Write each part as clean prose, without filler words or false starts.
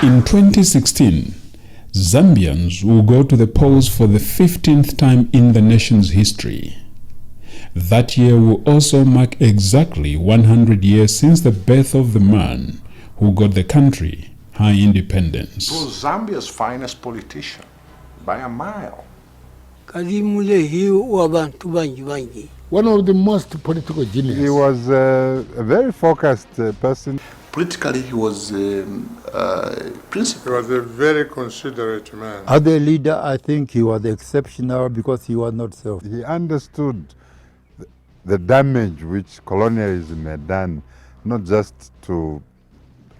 In 2016, Zambians will go to the polls for the 15th time in the nation's history. That year will also mark exactly 100 years since the birth of the man who got the country her independence. He was Zambia's finest politician, by a mile. One of the most political geniuses. He was a very focused person. Politically, he was principled. He was a very considerate man. As a leader, I think he was exceptional because he was not selfish. He understood the damage which colonialism had done, not just to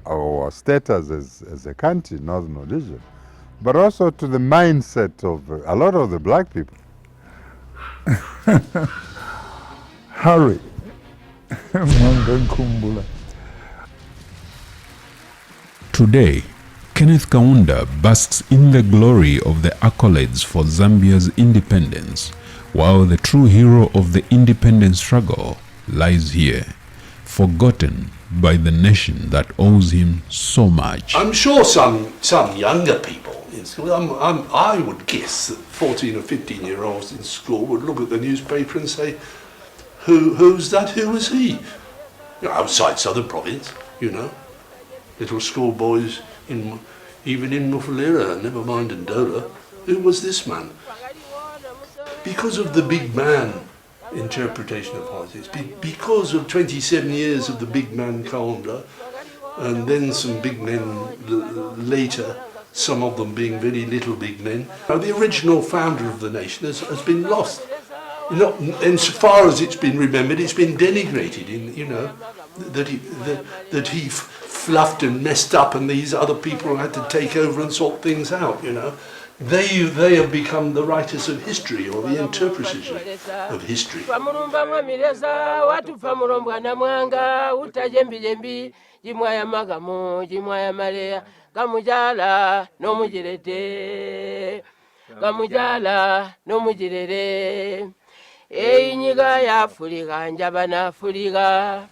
our status as a country, Northern Rhodesia, but also to the mindset of a lot of the black people. Harry Nkumbula. Today, Kenneth Kaunda basks in the glory of the accolades for Zambia's independence, while the true hero of the independence struggle lies here, forgotten by the nation that owes him so much. I'm sure some younger people in school, I would guess that 14 or 15-year-olds in school would look at the newspaper and say, who's that, who was he? You know, outside Southern Province, you know. Little schoolboys, even in Mufulira, never mind Ndola, who was this man? Because of the big man interpretation of politics, because of 27 years of the big man Kaunda, and then some big men later, some of them being very little big men. Now, the original founder of the nation has been lost. Insofar as it's been remembered, it's been denigrated. That he fluffed and messed up, and these other people had to take over and sort things out. They have become the writers of history, or the interpreters of history. Nyiga ya Afurika njaba na Afurika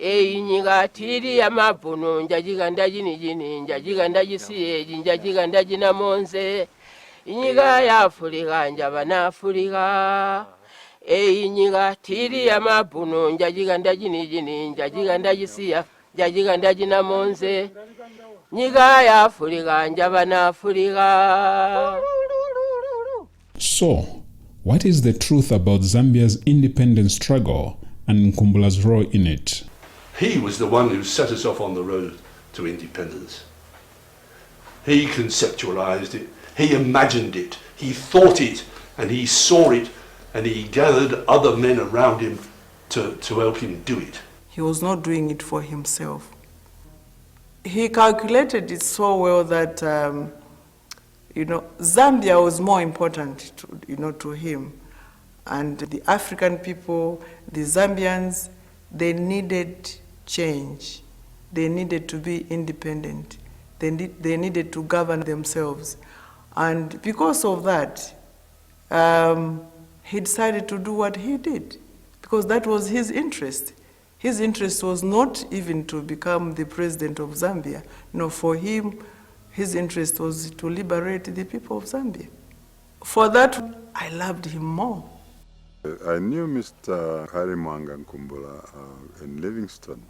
nyiga tiri ya mapuno njajiga ndajini jini njajiga ndajisiye njajiga ndajina monze nyiga ya Afurika njaba na Afurika nyiga tiri ya mapuno njajiga ndajini jini njajiga ndajisiya njajiga ndajina monze nyiga ya Afurika njaba na Afurika. So, what is the truth about Zambia's independence struggle and Nkumbula's role in it? He was the one who set us off on the road to independence. He conceptualized it, he imagined it, he thought it, and he saw it, and he gathered other men around him to help him do it. He was not doing it for himself. He calculated it so well that Zambia was more important to him. And the African people, the Zambians, they needed change. They needed to be independent. They needed to govern themselves. And because of that, he decided to do what he did, because that was his interest. His interest was not even to become the president of Zambia. No, for him, his interest was to liberate the people of Zambia. For that, I loved him more. I knew Mr. Harry Nkumbula in Livingston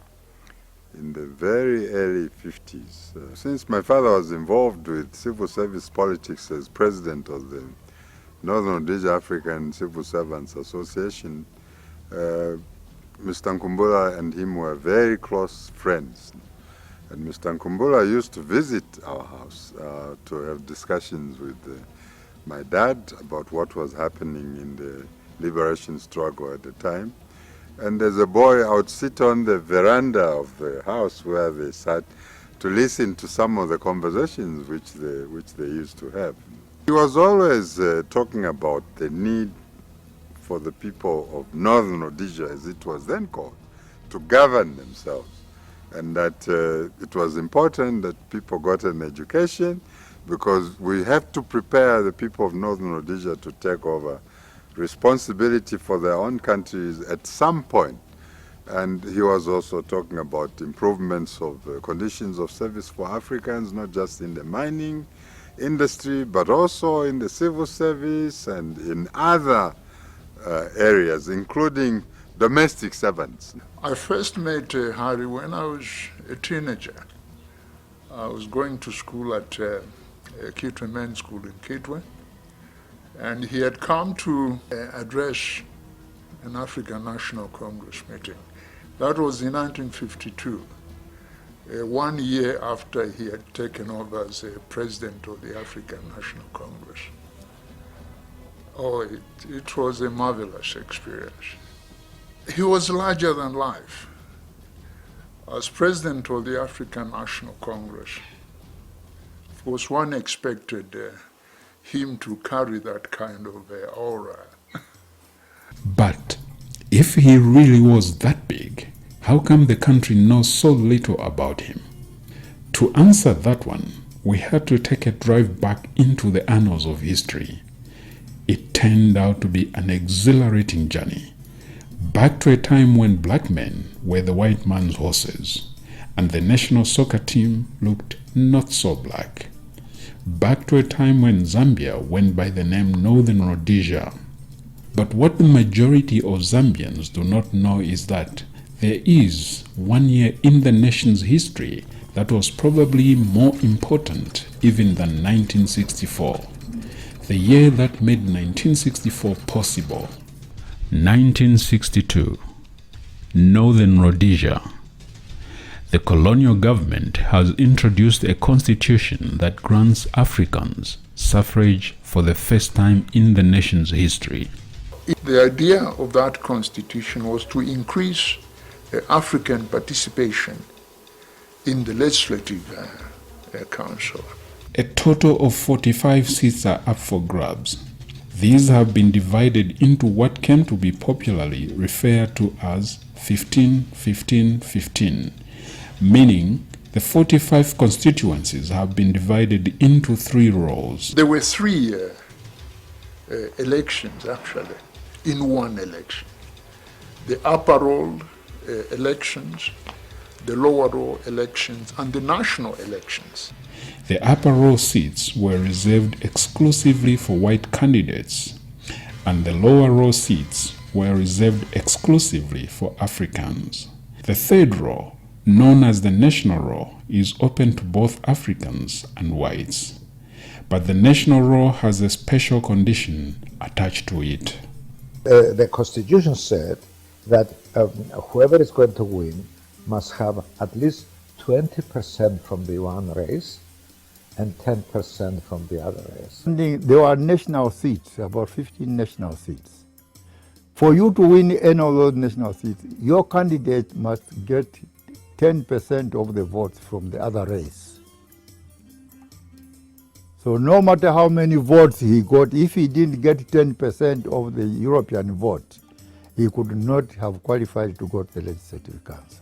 in the very early 50s. Since my father was involved with civil service politics as president of the Northern Rhodesia African Civil Servants Association, Mr. Nkumbula and him were very close friends. And Mr. Nkumbula used to visit our house to have discussions with my dad about what was happening in the liberation struggle at the time. And as a boy, I would sit on the veranda of the house where they sat to listen to some of the conversations which they used to have. He was always talking about the need for the people of Northern Rhodesia, as it was then called, to govern themselves. And that it was important that people got an education, because we have to prepare the people of Northern Rhodesia to take over responsibility for their own countries at some point, And he was also talking about improvements of conditions of service for Africans, not just in the mining industry, but also in the civil service and in other areas, including domestic servants. I first met Harry when I was a teenager. I was going to school at Kitwe Men's School in Kitwe, and he had come to address an African National Congress meeting. That was in 1952, 1 year after he had taken over as president of the African National Congress. Oh, it was a marvelous experience. He was larger than life. As president of the African National Congress, of course, one expected him to carry that kind of aura. But if he really was that big, how come the country knows so little about him? To answer that one, we had to take a drive back into the annals of history. It turned out to be an exhilarating journey, back to a time when black men were the white man's horses, and the national soccer team looked not so black. Back to a time when Zambia went by the name Northern Rhodesia. But what the majority of Zambians do not know is that there is 1 year in the nation's history that was probably more important even than 1964. The year that made 1964 possible. 1962. Northern Rhodesia. The colonial government has introduced a constitution that grants Africans suffrage for the first time in the nation's history. The idea of that constitution was to increase African participation in the legislative council. A total of 45 seats are up for grabs. These have been divided into what came to be popularly referred to as 15-15-15, meaning the 45 constituencies have been divided into 3 roles. There were 3 elections, actually, in one election. The upper roll elections, the lower row elections, and the national elections. The upper row seats were reserved exclusively for white candidates, and the lower row seats were reserved exclusively for Africans. The third row, known as the national row, is open to both Africans and whites. But the national row has a special condition attached to it. The Constitution said that whoever is going to win must have at least 20% from the one race and 10% from the other race. There are national seats, about 15 national seats. For you to win any of those national seats, your candidate must get 10% of the votes from the other race. So no matter how many votes he got, if he didn't get 10% of the European vote, he could not have qualified to go to the Legislative Council.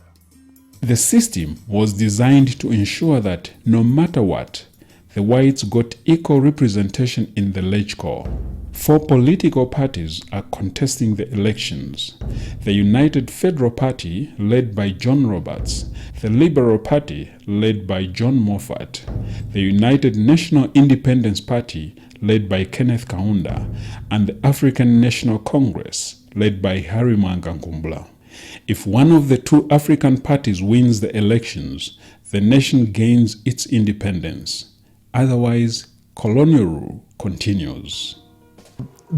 The system was designed to ensure that no matter what, the whites got equal representation in the LegCo. 4 political parties are contesting the elections: the United Federal Party, led by John Roberts, the Liberal Party, led by John Moffat, the United National Independence Party, led by Kenneth Kaunda, and the African National Congress, led by Harry Nkumbula. If one of the 2 African parties wins the elections, the nation gains its independence. Otherwise, colonial rule continues.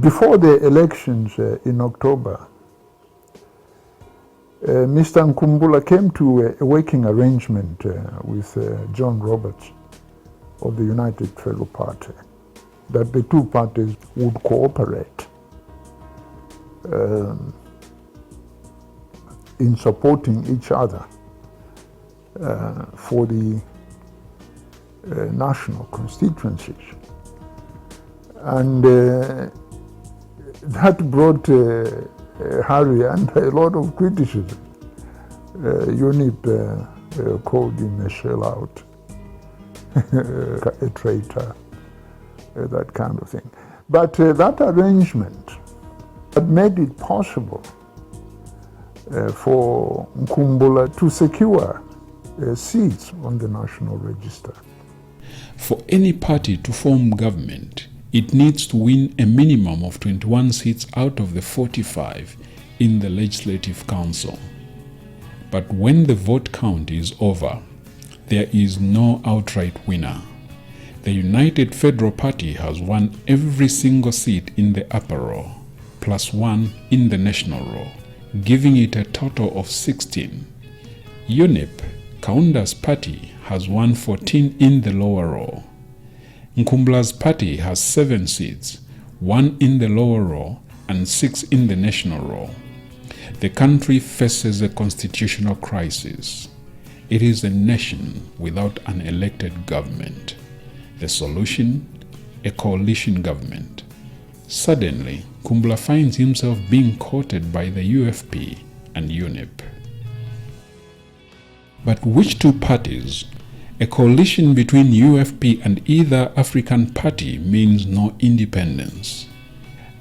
Before the elections in October, Mr. Nkumbula came to a working arrangement with John Roberts of the United Federal Party, that the 2 parties would cooperate in supporting each other for the national constituencies. And that brought Harry under a lot of criticism. UNIP called him a sellout, a traitor, that kind of thing. But that arrangement had made it possible for Nkumbula to secure seats on the national register. For any party to form government, it needs to win a minimum of 21 seats out of the 45 in the Legislative Council. But when the vote count is over, there is no outright winner. The United Federal Party has won every single seat in the upper row, plus one in the national row, giving it a total of 16. UNIP, Kaunda's party, has won 14 in the lower row. Nkumbula's party has 7 seats, 1 in the lower row and 6 in the national row. The country faces a constitutional crisis. It is a nation without an elected government. The solution? A coalition government. Suddenly, Nkumbula finds himself being courted by the UFP and UNIP. But which two parties? A coalition between UFP and either African party means no independence.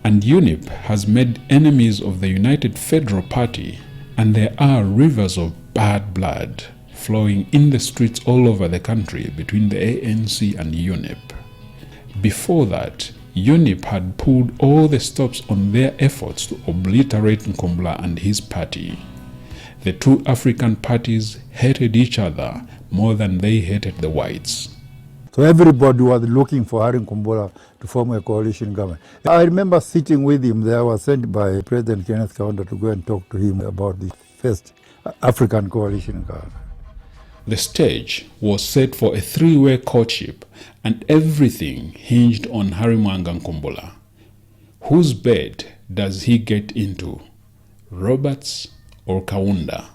And UNIP has made enemies of the United Federal Party, and there are rivers of bad blood flowing in the streets all over the country between the ANC and UNIP. Before that, UNIP had pulled all the stops on their efforts to obliterate Nkumbula and his party. The two African parties hated each other more than they hated the whites. So everybody was looking for Harry Nkumbula to form a coalition government. I remember sitting with him there. I was sent by President Kenneth Kaunda to go and talk to him about the first African coalition government. The stage was set for a 3-way courtship, and everything hinged on Harry Nkumbula. Whose bed does he get into? Roberts or Kaunda?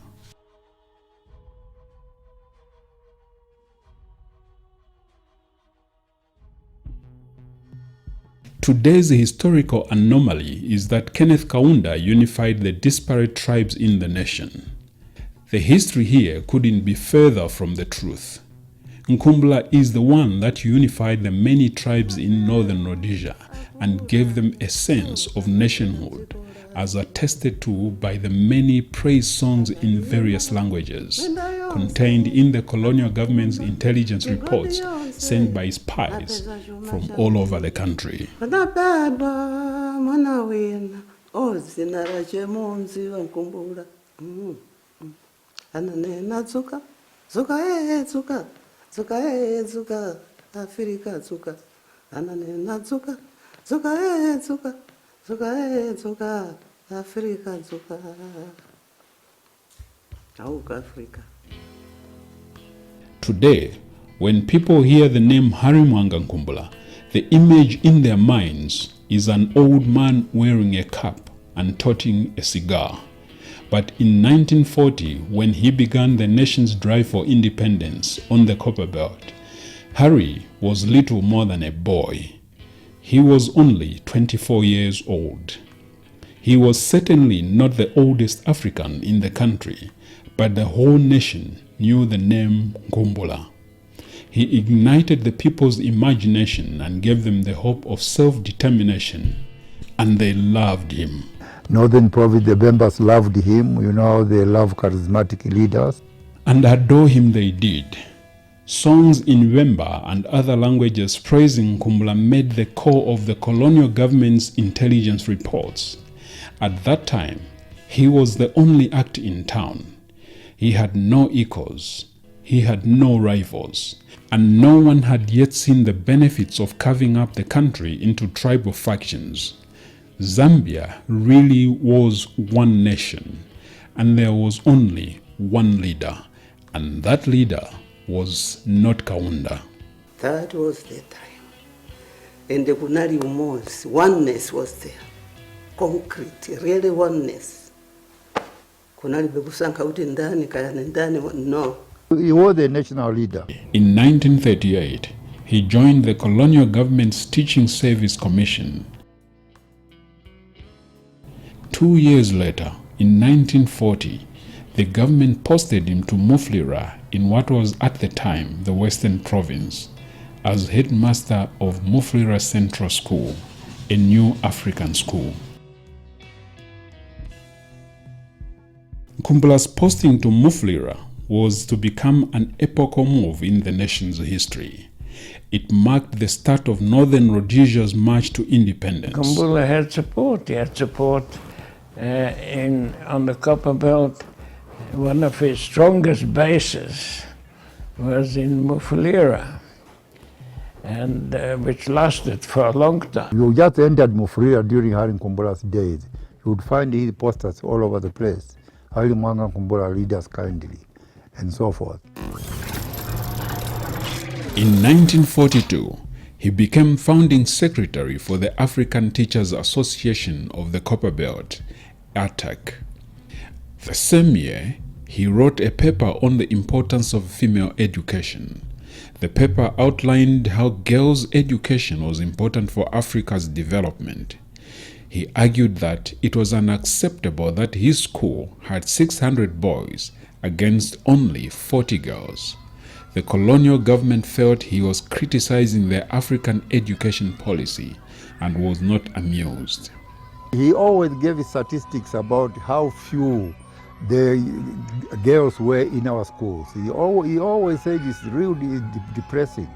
Today's historical anomaly is that Kenneth Kaunda unified the disparate tribes in the nation. The history here couldn't be further from the truth. Nkumbula is the one that unified the many tribes in northern Rhodesia and gave them a sense of nationhood, as attested to by the many praise songs in various languages contained in the colonial government's intelligence reports sent by spies from all over the country. Today, when people hear the name Harry Nkumbula, the image in their minds is an old man wearing a cap and toting a cigar. But in 1940, when he began the nation's drive for independence on the Copper Belt, Harry was little more than a boy. He was only 24 years old. He was certainly not the oldest African in the country, but the whole nation knew the name Nkumbula. He ignited the people's imagination and gave them the hope of self-determination, and they loved him. Northern Province, the members loved him. You know, they love charismatic leaders. And adore him they did. Songs in Wemba and other languages praising Nkumbula made the core of the colonial government's intelligence reports. At that time, he was the only actor in town. He had no equals. He had no rivals. And no one had yet seen the benefits of carving up the country into tribal factions. Zambia really was one nation, and there was only one leader, and that leader was not Kaunda. That was the time. And the Kunari Umos, oneness was there. Concrete, really oneness. Kunari Bebusanka Utindani, Kayanindani, no. He was a national leader. In 1938, he joined the colonial government's Teaching Service Commission. 2 years later, in 1940, the government posted him to Mufulira in what was at the time the Western Province as headmaster of Mufulira Central School, a new African school. Nkumbula's posting to Mufulira was to become an epochal move in the nation's history. It marked the start of Northern Rhodesia's march to independence. Nkumbula had support. He had support on the Copper Belt. One of his strongest bases was in Mufulira, and which lasted for a long time. You just entered Mufulira during Hari Nkumbula's days. You would find his posters all over the place. Hari Mwanga Nkumbula lead us kindly, and so forth. In 1942, he became founding secretary for the African Teachers Association of the Copper Belt, ATAC. The same year, he wrote a paper on the importance of female education. The paper outlined how girls' education was important for Africa's development. He argued that it was unacceptable that his school had 600 boys against only 40 girls. The colonial government felt he was criticizing their African education policy and was not amused. He always gave statistics about how few the girls were in our schools. He always said it's really depressing.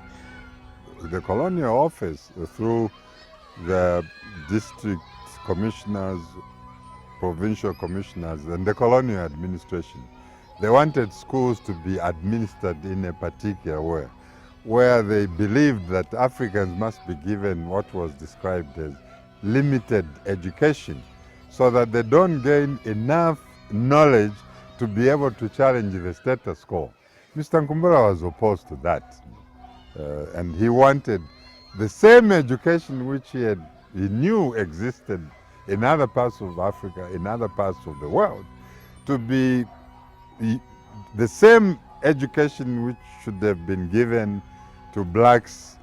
The colonial office, through the district commissioners, provincial commissioners, and the colonial administration, they wanted schools to be administered in a particular way, where they believed that Africans must be given what was described as limited education, so that they don't gain enough knowledge to be able to challenge the status quo. Mr. Nkumbula was opposed to that, and he wanted the same education which he knew existed in other parts of Africa, in other parts of the world, to be the same education which should have been given to blacks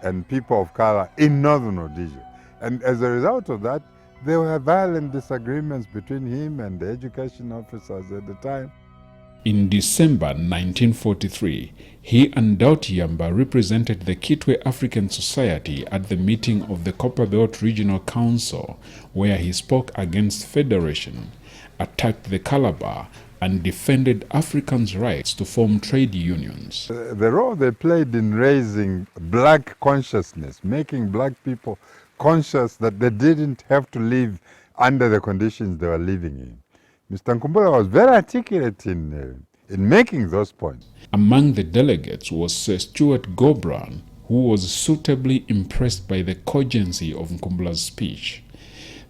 and people of color in Northern Rhodesia. And as a result of that, there were violent disagreements between him and the education officers at the time. In December 1943, he and Doughty Yamba represented the Kitwe African Society at the meeting of the Copperbelt Regional Council, where he spoke against federation, attacked the Calabar, and defended Africans' rights to form trade unions. The role they played in raising black consciousness, making black people conscious that they didn't have to live under the conditions they were living in. Mr. Nkumbula was very articulate in making those points. Among the delegates was Sir Stuart Gobran, who was suitably impressed by the cogency of Nkumbula's speech.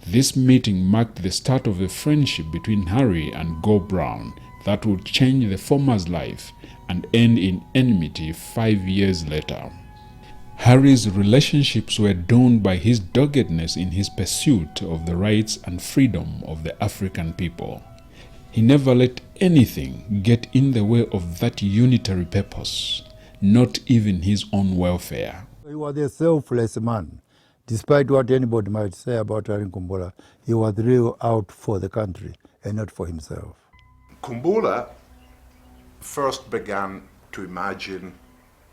This meeting marked the start of a friendship between Harry and Go Brown that would change the former's life and end in enmity 5 years later. Harry's relationships were doomed by his doggedness in his pursuit of the rights and freedom of the African people. He never let anything get in the way of that unitary purpose, not even his own welfare. He was a selfless man. Despite what anybody might say about Hari Nkumbula, he was really out for the country and not for himself. Nkumbula first began to imagine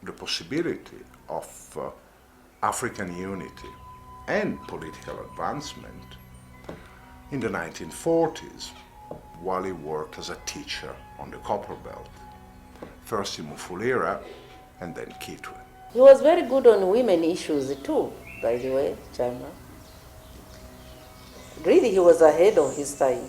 the possibility of African unity and political advancement in the 1940s, while he worked as a teacher on the Copper Belt, first in Mufulira and then Kitwe. He was very good on women issues too, by the way, Chama. Really, he was ahead of his time.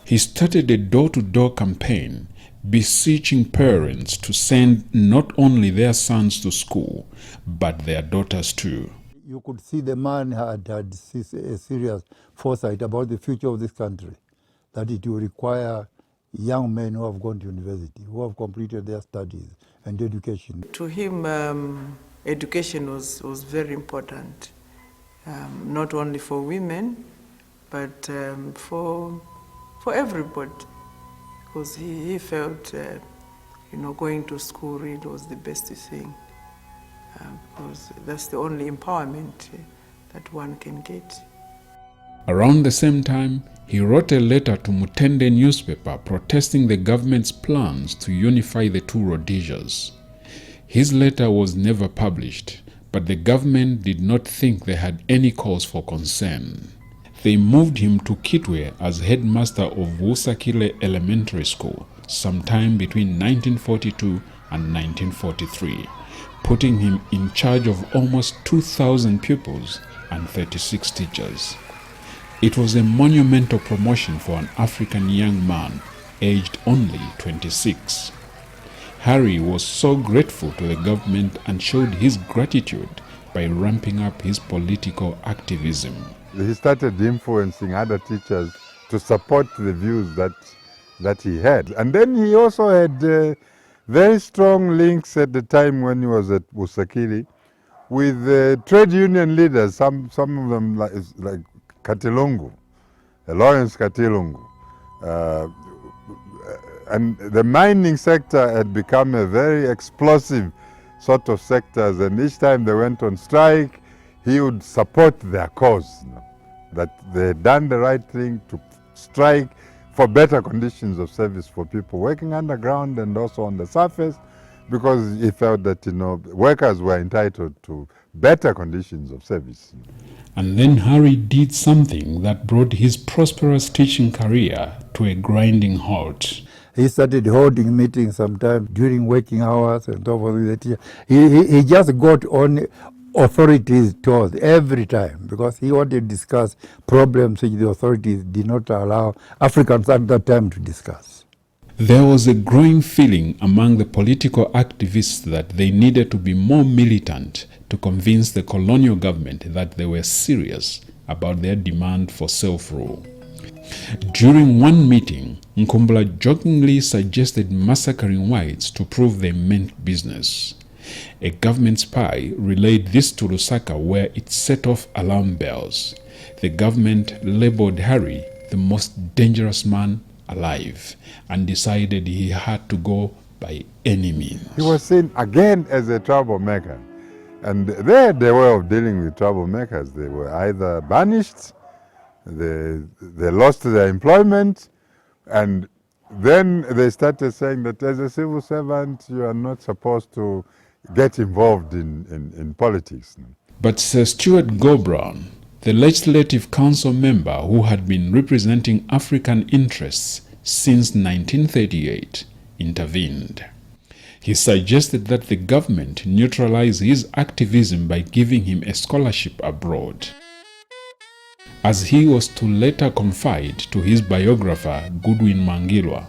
He started a door-to-door campaign beseeching parents to send not only their sons to school, but their daughters too. You could see the man had a serious foresight about the future of this country, that it will require young men who have gone to university, who have completed their studies and education. To him, education was very important, not only for women, but for everybody, because he felt, going to school really was the best thing, because that's the only empowerment that one can get. Around the same time, he wrote a letter to Mutende newspaper protesting the government's plans to unify the two Rhodesias. His letter was never published, but the government did not think they had any cause for concern. They moved him to Kitwe as headmaster of Wusakile Elementary School sometime between 1942 and 1943, putting him in charge of almost 2,000 pupils and 36 teachers. It was a monumental promotion for an African young man aged only 26. Harry was so grateful to the government and showed his gratitude by ramping up his political activism. He started influencing other teachers to support the views that he had. And then he also had very strong links at the time when he was at Busakiri with trade union leaders, some of them like Katilungu, Lawrence Katilungu. And the mining sector had become a very explosive sort of sectors, and each time they went on strike, he would support their cause, that they had done the right thing to strike for better conditions of service for people working underground and also on the surface, because he felt that workers were entitled to better conditions of service. And then Harry did something that brought his prosperous teaching career to a grinding halt. He started holding meetings sometimes during working hours and so forth. He just got on authorities' toes every time because he wanted to discuss problems which the authorities did not allow Africans at that time to discuss. There was a growing feeling among the political activists that they needed to be more militant to convince the colonial government that they were serious about their demand for self-rule. During one meeting, Nkumbula jokingly suggested massacring whites to prove they meant business. A government spy relayed this to Lusaka, where it set off alarm bells. The government labeled Harry the most dangerous man alive and decided he had to go by any means. He was seen again as a troublemaker. And they had a way of dealing with troublemakers. They were either banished, they lost their employment, and then they started saying that as a civil servant, you are not supposed to get involved in politics. But Sir Stuart Go-Brown, the Legislative Council member who had been representing African interests since 1938, intervened. He suggested that the government neutralize his activism by giving him a scholarship abroad. As he was to later confide to his biographer Goodwin Mangilwa,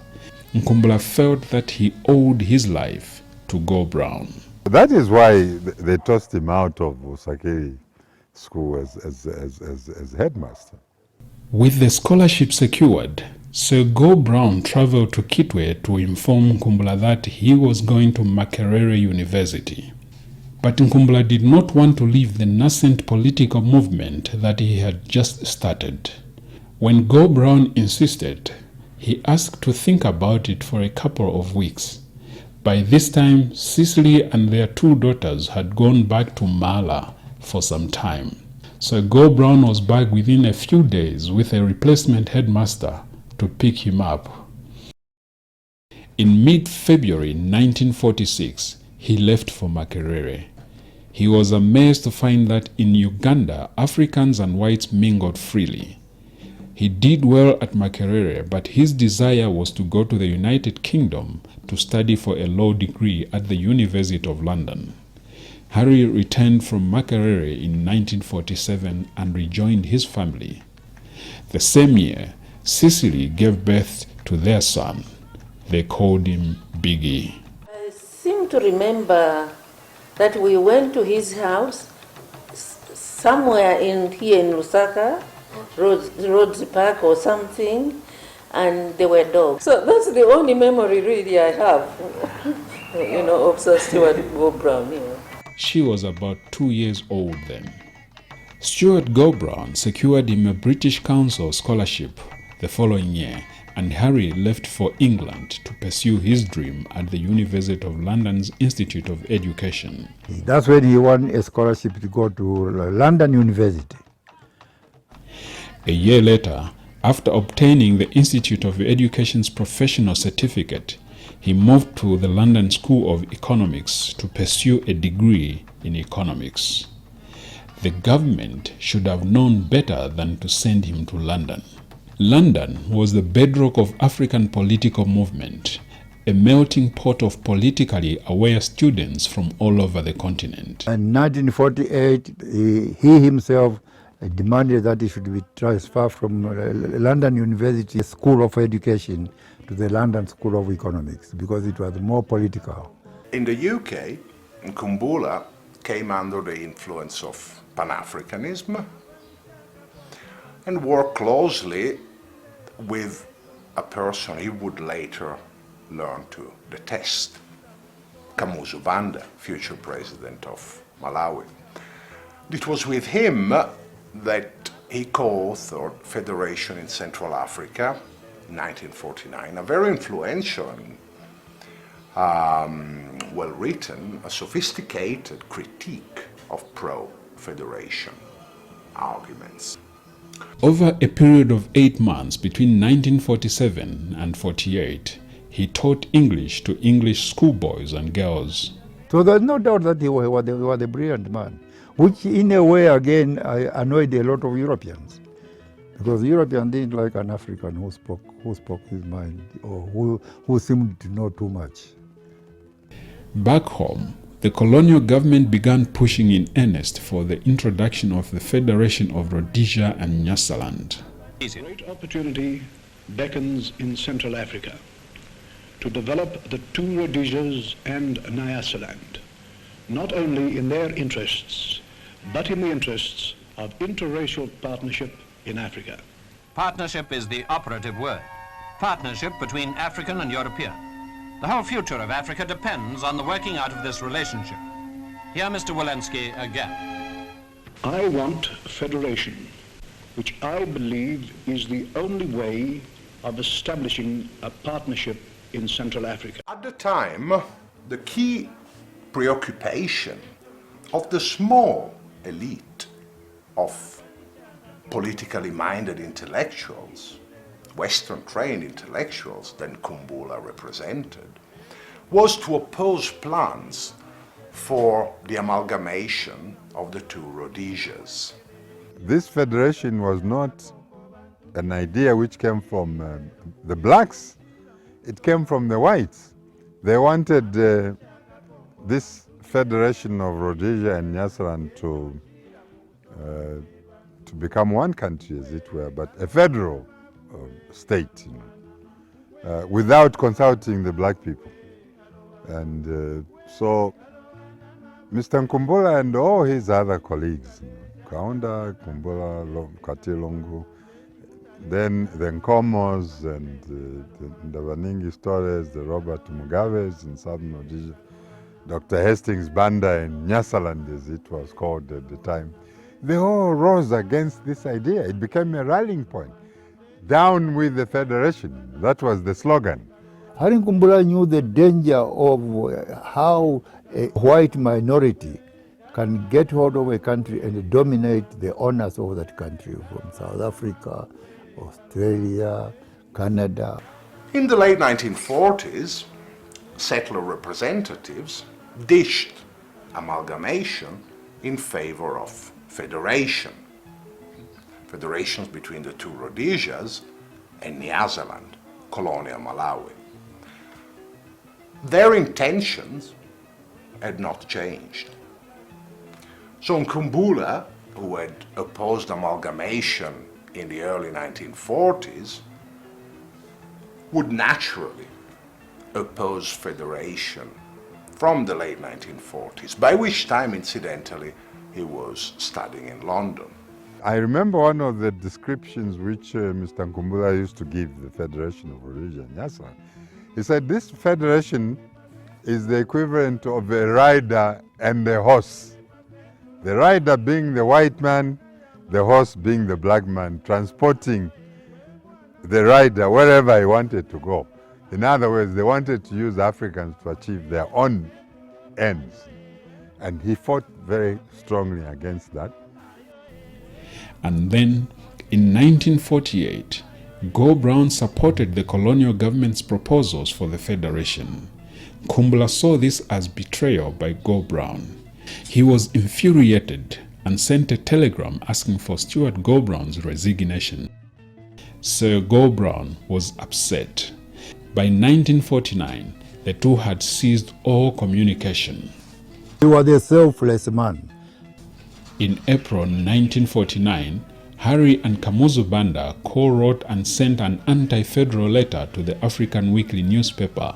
Nkumbula felt that he owed his life to Go-Brown. That is why they tossed him out of Usakiri school as headmaster. With the scholarship secured, Sir Go-Brown traveled to Kitwe to inform Nkumbula that he was going to Makerere University. But Nkumbula did not want to leave the nascent political movement that he had just started. When Go-Brown insisted, he asked to think about it for a couple of weeks. By this time, Cicely and their two daughters had gone back to Mala for some time. So Go-Brown was back within a few days with a replacement headmaster to pick him up. In mid-February 1946, he left for Makerere. He was amazed to find that in Uganda, Africans and whites mingled freely. He did well at Makerere, but his desire was to go to the United Kingdom to study for a law degree at the University of London. Harry returned from Makerere in 1947 and rejoined his family. The same year, Cicely gave birth to their son. They called him Biggie. I seem to remember that we went to his house somewhere here in Lusaka, Rhodes Park or something, and there were dogs. So that's the only memory really I have, of Sir Stuart Go-Brown. She was about 2 years old then. Stuart Go-Brown secured him a British Council scholarship the following year, and Harry left for England to pursue his dream at the University of London's Institute of Education. That's when he won a scholarship to go to London University. A year later, after obtaining the Institute of Education's professional certificate, he moved to the London School of Economics to pursue a degree in economics. The government should have known better than to send him to London. London was the bedrock of African political movement, a melting pot of politically aware students from all over the continent. In 1948, he himself demanded that he should be transferred from London University School of Education to the London School of Economics because it was more political. In the UK, Nkumbula came under the influence of Pan-Africanism and worked closely with a person he would later learn to detest, Kamuzu Banda, future president of Malawi. It was with him that he co-authored Federation in Central Africa in 1949, a very influential and well-written, a sophisticated critique of pro-federation arguments. Over a period of 8 months between 1947 and 48, he taught English to English schoolboys and girls. So there's no doubt that he was a brilliant man, which in a way again annoyed a lot of Europeans. Because Europeans didn't like an African who spoke his mind or who seemed to know too much. Back home, the colonial government began pushing in earnest for the introduction of the Federation of Rhodesia and Nyasaland. A great opportunity beckons in Central Africa to develop the two Rhodesias and Nyasaland, not only in their interests, but in the interests of interracial partnership in Africa. Partnership is the operative word. Partnership between African and European. The whole future of Africa depends on the working out of this relationship. Here, Mr. Walensky again. I want federation, which I believe is the only way of establishing a partnership in Central Africa. At the time, the key preoccupation of the small elite of politically minded intellectuals, Western-trained intellectuals that Nkumbula represented, was to oppose plans for the amalgamation of the two Rhodesias. This federation was not an idea which came from the blacks, it came from the whites. They wanted this federation of Rhodesia and Nyasaland to become one country, as it were, but a federal state, without consulting the black people. And so Mr. Nkumbula and all his other colleagues, Kaunda, Nkumbula, Katilongu, then the Nkomos and the Vaningi Stores, the Robert Mugabe's in Southern Rhodesia, Dr. Hastings Banda in Nyasaland, as it was called at the time, they all rose against this idea. It became a rallying point. Down with the federation. That was the slogan. Hari Nkumbula knew the danger of how a white minority can get hold of a country and dominate the owners of that country from South Africa, Australia, Canada. In the late 1940s, settler representatives dished amalgamation in favor of federation. Federations between the two Rhodesias and Nyasaland, colonial Malawi. Their intentions had not changed. So Nkumbula, who had opposed amalgamation in the early 1940s, would naturally oppose federation from the late 1940s, by which time, incidentally, he was studying in London. I remember one of the descriptions which Mr. Nkumbula used to give the Federation of Rhodesia and Nyasaland. He said this federation is the equivalent of a rider and a horse. The rider being the white man, the horse being the black man, transporting the rider wherever he wanted to go. In other words, they wanted to use Africans to achieve their own ends. And he fought very strongly against that. And then, in 1948, Go Brown supported the colonial government's proposals for the federation. Nkumbula saw this as betrayal by Go Brown. He was infuriated and sent a telegram asking for Stuart Gobrown's resignation. Sir Gobrown was upset. By 1949, the two had ceased all communication. He was a selfless man. In April 1949, Harry and Kamuzu Banda co-wrote and sent an anti-federal letter to the African Weekly newspaper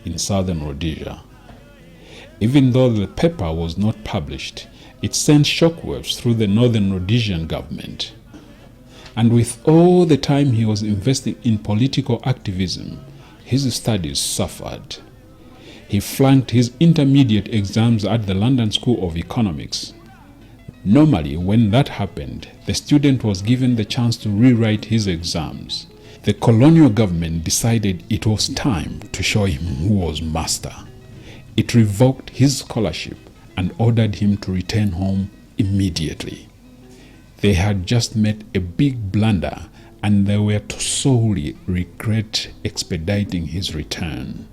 in southern Rhodesia. Even though the paper was not published, it sent shockwaves through the northern Rhodesian government. And with all the time he was investing in political activism, his studies suffered. He flunked his intermediate exams at the London School of Economics. Normally, when that happened, the student was given the chance to rewrite his exams. The colonial government decided it was time to show him who was master. It revoked his scholarship and ordered him to return home immediately. They had just made a big blunder and they were to sorely regret expediting his return.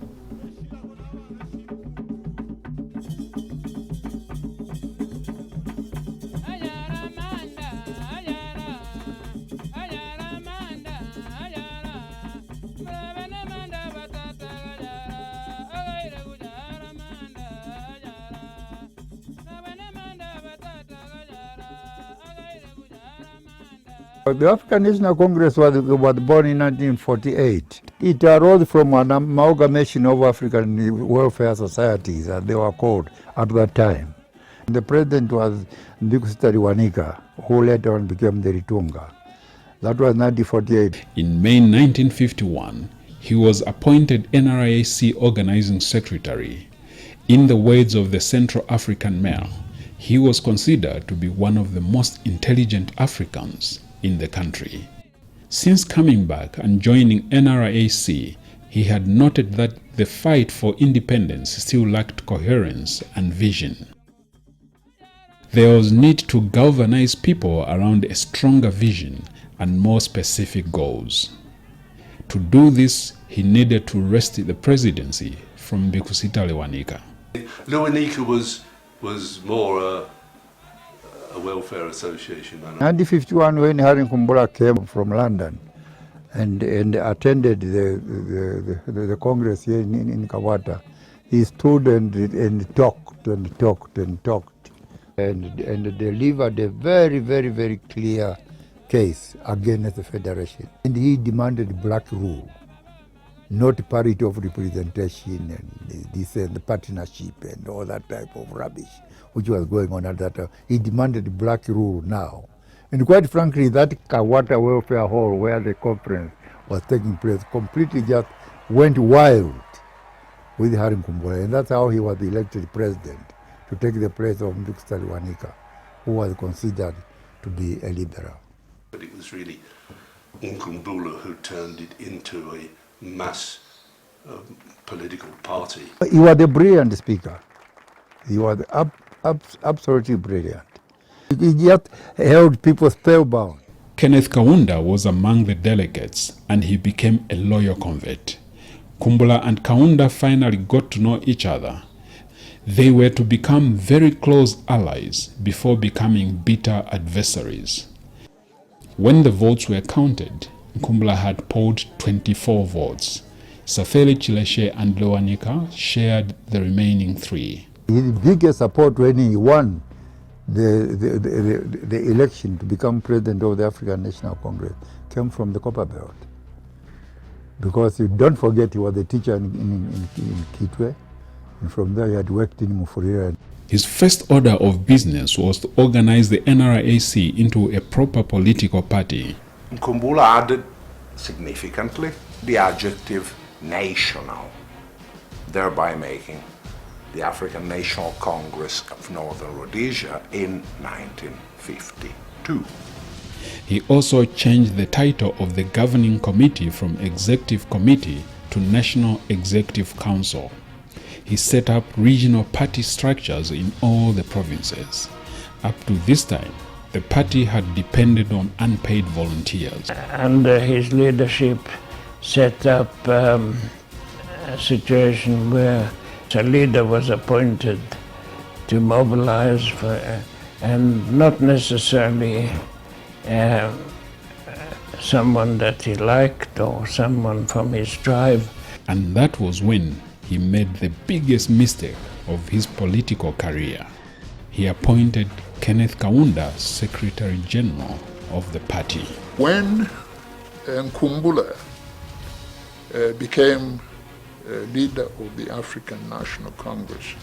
The African National Congress was born in 1948. It arose from an amalgamation of African welfare societies, as they were called at that time. The president was Nkumbula, who later on became the Ritunga. That was 1948. In May 1951, he was appointed NRAC organizing secretary. In the words of the Central African Mail, he was considered to be one of the most intelligent Africans in the country. Since coming back and joining NRAC, he had noted that the fight for independence still lacked coherence and vision. There was need to galvanize people around a stronger vision and more specific goals. To do this, he needed to wrest the presidency from Bikusita Lewanika. Lewanika was more a welfare association. In 1951, when Harry Nkumbula came from London and attended the Congress here in Kawata, he stood and talked and talked and talked and delivered a very, very, very clear case against the Federation. And he demanded black rule, not parity of representation and this and the partnership and all that type of rubbish which was going on at that time. He demanded black rule now. And quite frankly, that Kawata Welfare Hall where the conference was taking place completely just went wild with Harry Nkumbula. And that's how he was elected president, to take the place of Nkumbula Lewanika, who was considered to be a liberal. But it was really Nkumbula who turned it into a mass political party. He was a brilliant speaker. He was absolutely brilliant. He just held people spellbound. Kenneth Kaunda was among the delegates and he became a loyal convert. Nkumbula and Kaunda finally got to know each other. They were to become very close allies before becoming bitter adversaries. When the votes were counted, Nkumbula had polled 24 votes. Safeli Chileshe and Lewanika shared the remaining 3. His biggest support when he won the election to become president of the African National Congress came from the Copper Belt. Because you don't forget, he was a teacher in Kitwe, and from there he had worked in Mufulira. His first order of business was to organize the NRAC into a proper political party. Nkumbula added significantly the adjective national, thereby making the African National Congress of Northern Rhodesia in 1952. He also changed the title of the governing committee from Executive Committee to National Executive Council. He set up regional party structures in all the provinces. Up to this time, the party had depended on unpaid volunteers. Under his leadership, set up a situation where a leader was appointed to mobilize for and not necessarily someone that he liked or someone from his tribe. And that was when he made the biggest mistake of his political career. He appointed Kenneth Kaunda Secretary General of the party. When Nkumbula became leader of the African National Congress,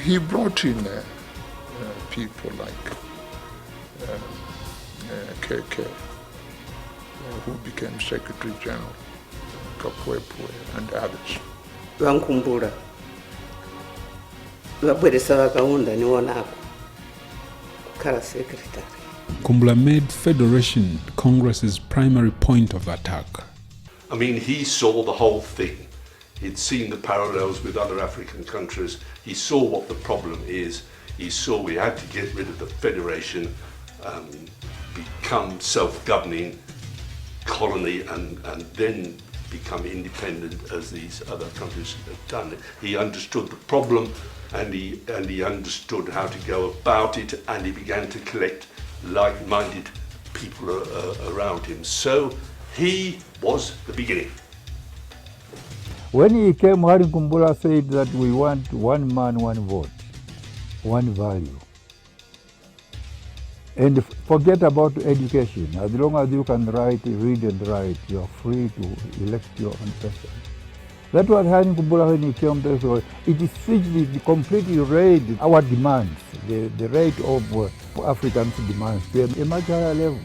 he brought in people like KK, who became Secretary General, Kapwepwe, and others. Nkumbula wabweresa Kaunda niwonako kukhala secretary. Nkumbula made Federation Congress's primary point of attack. I mean, he saw the whole thing. He'd seen the parallels with other African countries. He saw what the problem is. He saw we had to get rid of the Federation, become self-governing colony, and then become independent as these other countries have done. He understood the problem, and he understood how to go about it, and he began to collect like-minded people around him. So he was the beginning. When he came, Hari Nkumbula said that we want one man, one vote, one value. And forget about education. As long as you can read and write, you are free to elect your own person. That was Hari Nkumbula when he came there. So it completely raised our demands, the rate of Africans' demands to a much higher level.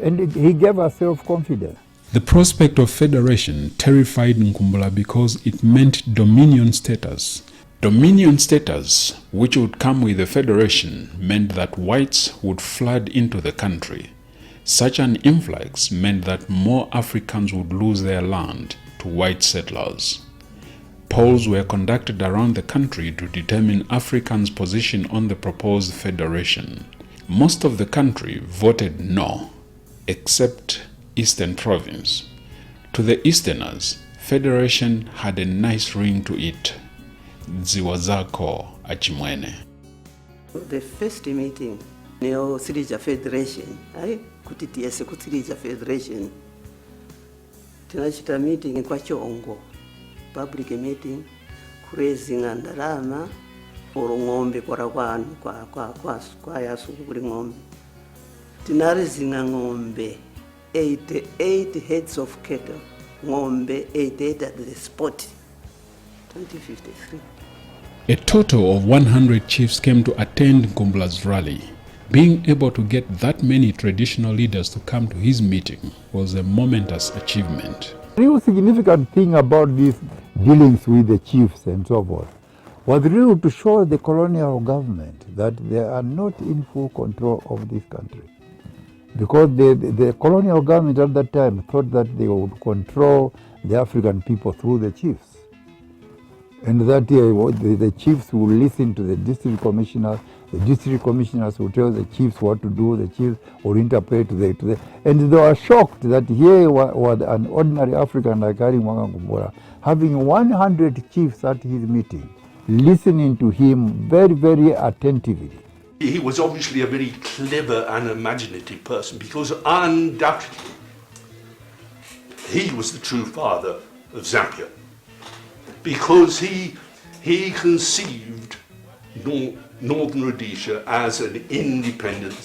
And he gave us self-confidence. The prospect of federation terrified Nkumbula because it meant dominion status. Dominion status, which would come with the federation, meant that whites would flood into the country. Such an influx meant that more Africans would lose their land to white settlers. Polls were conducted around the country to determine Africans' position on the proposed federation. Most of the country voted no, except Eastern Province. To the Easterners, federation had a nice ring to it. Ziwazako achimwene. The first meeting, neo Sirija Federation, kuti tiese ku Sirija Federation. Tinachita meeting kwa Chongo, public meeting, kurezinga ndalama oro ng'ombe kwa kwanu kwa yasu kuli ng'ombe. Tinarezinga ng'ombe 88 heads of cattle, ng'ombe 88 at the spot, 2053. A total of 100 chiefs came to attend Nkumbula's rally. Being able to get that many traditional leaders to come to his meeting was a momentous achievement. The real significant thing about these dealings with the chiefs and so forth was really to show the colonial government that they are not in full control of this country. Because the colonial government at that time thought that they would control the African people through the chiefs. And that the chiefs would listen to the district commissioners would tell the chiefs what to do, the chiefs would interpret to the and they were shocked that here was an ordinary African like Hari Nkumbula having 100 chiefs at his meeting, listening to him very, very attentively. He was obviously a very clever and imaginative person, because undoubtedly he was the true father of Zambia, because he conceived Northern Rhodesia as an independent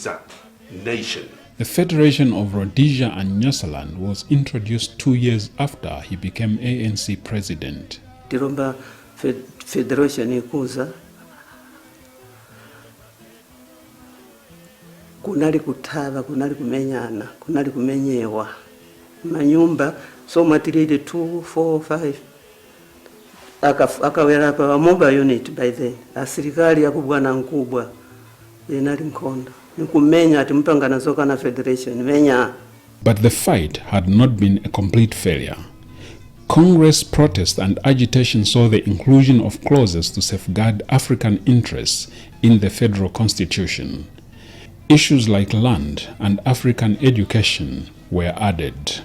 nation. The Federation of Rhodesia and Nyasaland was introduced 2 years after he became ANC president. Tiromba Federation ikuza, kunali kutava, kunali kumenyana, kunali kumenyewa. Manyumba, so matiridi 2, 4, 5. Akawera pa mobile unit by then. Asirikali ya kubwana Nkubwa, yenali Nkondo. Nikumenya ati mpangana soka na federation, menya. But the fight had not been a complete failure. Congress protest and agitation saw the inclusion of clauses to safeguard African interests in the federal constitution. Issues like land and African education were added.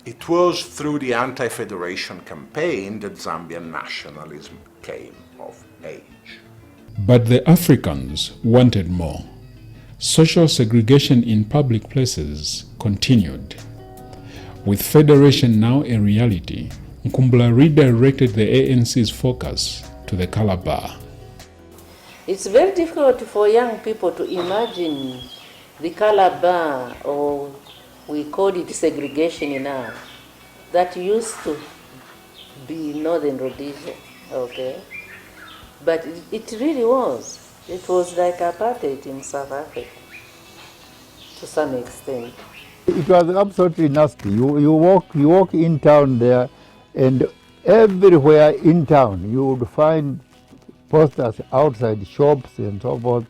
It was through the anti-federation campaign that Zambian nationalism came of age. But the Africans wanted more. Social segregation in public places continued. With federation now a reality, Nkumbula redirected the ANC's focus to the Calabar. It's very difficult for young people to imagine the Calabar, or we call it segregation now, that used to be Northern Rhodesia, okay? But it really was. It was like apartheid in South Africa, to some extent. It was absolutely nasty. You walk in town there, and everywhere in town you would find posters outside shops and so forth,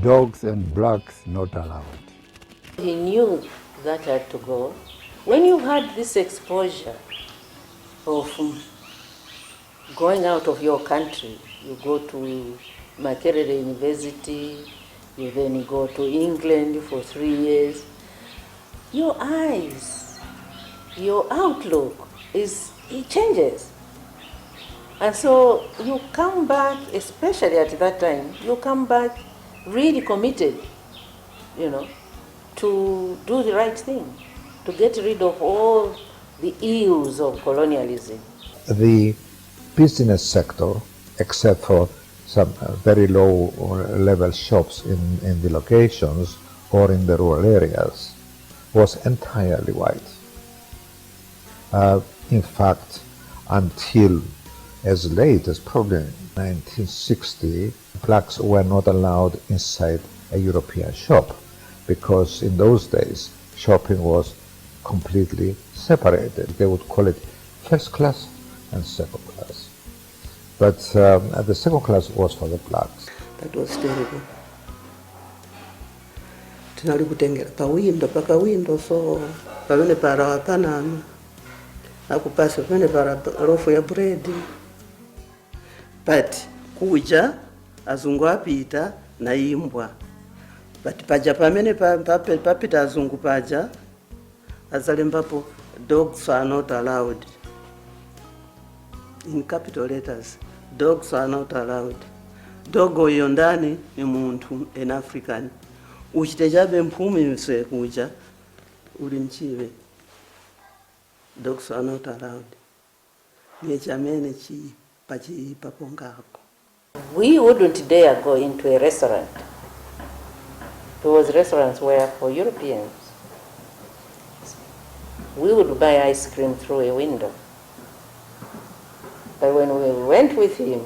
dogs and blacks not allowed. He knew that had to go. When you had this exposure of going out of your country, you go to Makerere University, you then go to England for 3 years, your eyes, your outlook it changes. And so you come back, especially at that time, you come back really committed, to do the right thing, to get rid of all the ills of colonialism. The business sector, except for some very low level shops in the locations or in the rural areas, was entirely white. In fact, until as late as probably 1960, blacks were not allowed inside a European shop, because in those days shopping was completely separated. They would call it first class and second class. But the second class was for the blacks. That was terrible. Tinali kutengera paka window so pamene para panama akupasa pamene para lofu ya bread. But kuja azungu apita na imbwa. But paja pamene papita azungu paja azalembapo dogs are not allowed. In capital letters, dogs are not allowed. Dog oyo ndani ni muntu, an African. Uchitejabe mpumi mse kuja uli mchive. Dogs are not allowed. Niechamene chi pachi papongako. We wouldn't dare go into a restaurant, because restaurants were for Europeans. We would buy ice cream through a window. But when we went with him,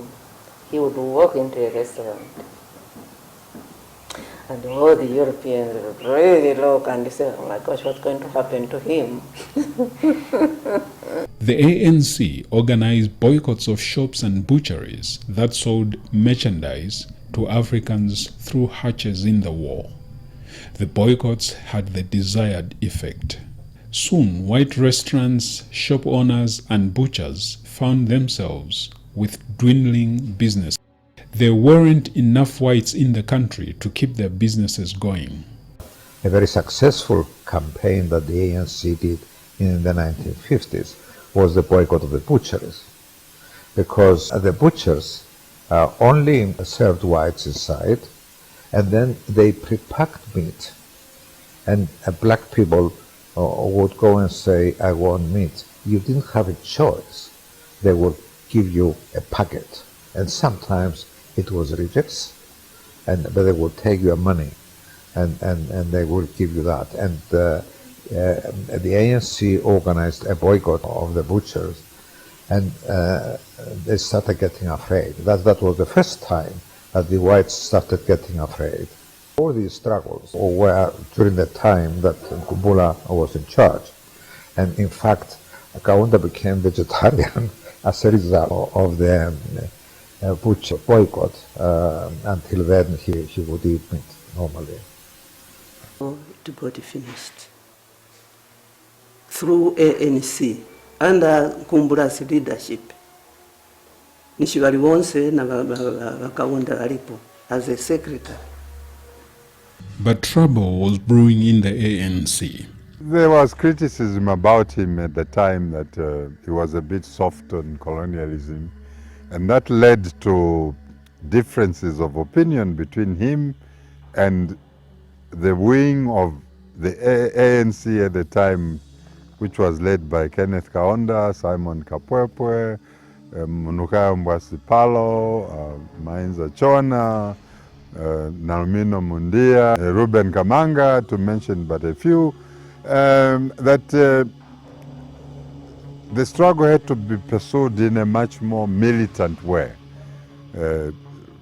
he would walk into a restaurant. And all the Europeans would really look and say, oh my gosh, what's going to happen to him? The ANC organized boycotts of shops and butcheries that sold merchandise to Africans through hatches in the war. The boycotts had the desired effect. Soon, white restaurants, shop owners, and butchers found themselves with dwindling business. There weren't enough whites in the country to keep their businesses going. A very successful campaign that the ANC did in the 1950s was the boycott of the butcheries, because the butchers only served whites inside, and then they pre-packed meat, and black people would go and say, I want meat. You didn't have a choice. They would give you a packet, and sometimes it was rejects, but they would take your money, and they would give you that. And the ANC organized a boycott of the butchers, and they started getting afraid. That was the first time that the whites started getting afraid. All these struggles were during the time that Nkumbula was in charge, and in fact, Kaunda became vegetarian as a result of the butcher boycott. Until then, he would eat meat normally. It got finished through ANC under Nkumbula's leadership. Nishibali wonse na Kaunda alipo as a secretary. But trouble was brewing in the ANC. There was criticism about him at the time that he was a bit soft on colonialism, and that led to differences of opinion between him and the wing of the ANC at the time, which was led by Kenneth Kaunda, Simon Kapwepwe, Munukaya Mbwasipalo, Mainza Chona, Nalmino Mundia, Ruben Kamanga, to mention but a few, that the struggle had to be pursued in a much more militant way,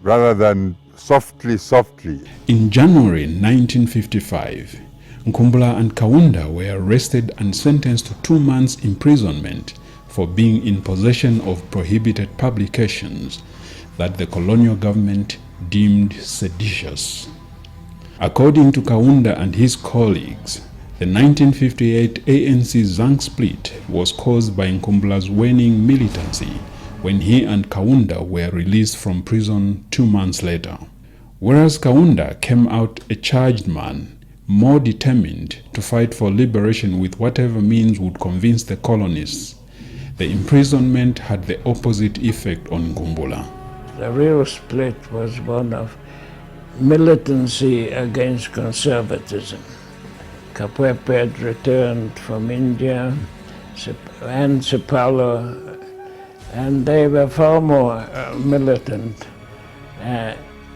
rather than softly. In January 1955, Nkumbula and Kaunda were arrested and sentenced to 2 months imprisonment for being in possession of prohibited publications that the colonial government deemed seditious. According to Kaunda and his colleagues, the 1958 ANC Zang split was caused by Nkumbula's waning militancy when he and Kaunda were released from prison 2 months later. Whereas Kaunda came out a charged man, more determined to fight for liberation with whatever means would convince the colonists, the imprisonment had the opposite effect on Nkumbula. The real split was one of militancy against conservatism. Kapwepwe had returned from India, and Sipalo, and they were far more militant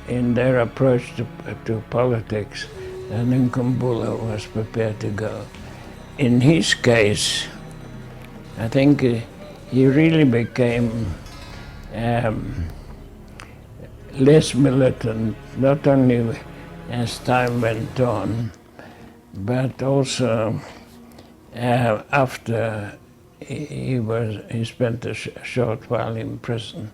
in their approach to politics than Nkumbula was prepared to go. In his case, I think he really became less militant, not only as time went on, but also after he spent a short while in prison.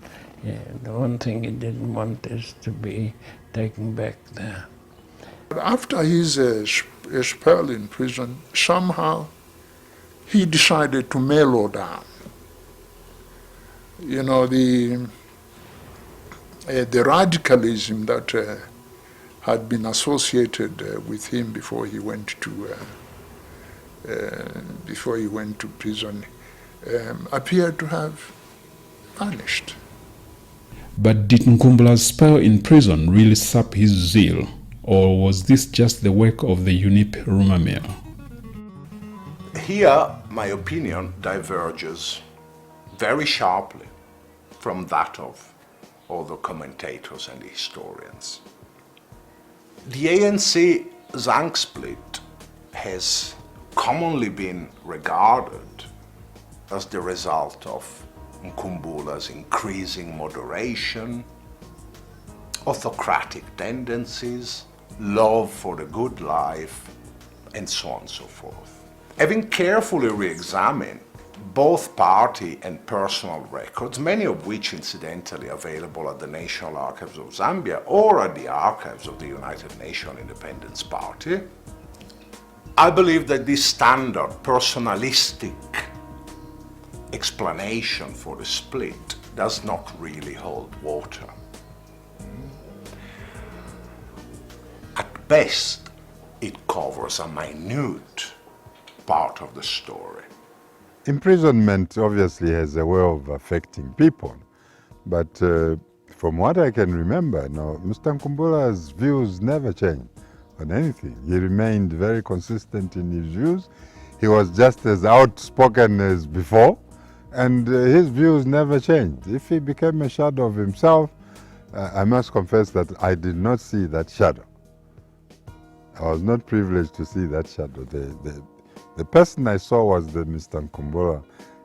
The one thing he didn't want is to be taken back there. After his spell in prison, somehow he decided to mellow down. You know, the radicalism that had been associated with him before he went to prison appeared to have vanished. But did Nkumbula's spell in prison really sap his zeal, or was this just the work of the UNIP rumor mill? Here, my opinion diverges very sharply from that of other commentators and historians. The ANC Zang split has commonly been regarded as the result of Nkumbula's increasing moderation, autocratic tendencies, love for the good life, and so on and so forth. Having carefully re-examined both party and personal records, many of which incidentally available at the National Archives of Zambia or at the archives of the United Nations Independence Party, I believe that this standard personalistic explanation for the split does not really hold water. At best, it covers a minute part of the story. Imprisonment obviously has a way of affecting people, but from what I can remember, no, Mr. Nkumbula's views never changed on anything. He remained very consistent in his views. He was just as outspoken as before, and his views never changed. If he became a shadow of himself, I must confess that I did not see that shadow. I was not privileged to see that shadow. The person I saw was the Mr. Nkumbula,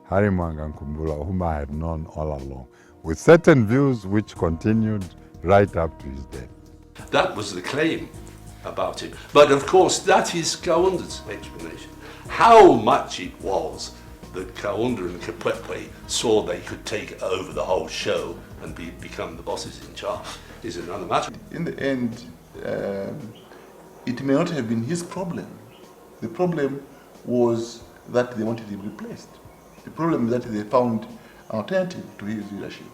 Harimanga Nkumbula, whom I had known all along, with certain views which continued right up to his death. That was the claim about him. But of course, that is Kaunda's explanation. How much it was that Kaunda and Kapwepwe saw they could take over the whole show and become the bosses in charge is another matter. In the end, it may not have been his problem. The problem was that they wanted him replaced. The problem is that they found an alternative to his leadership.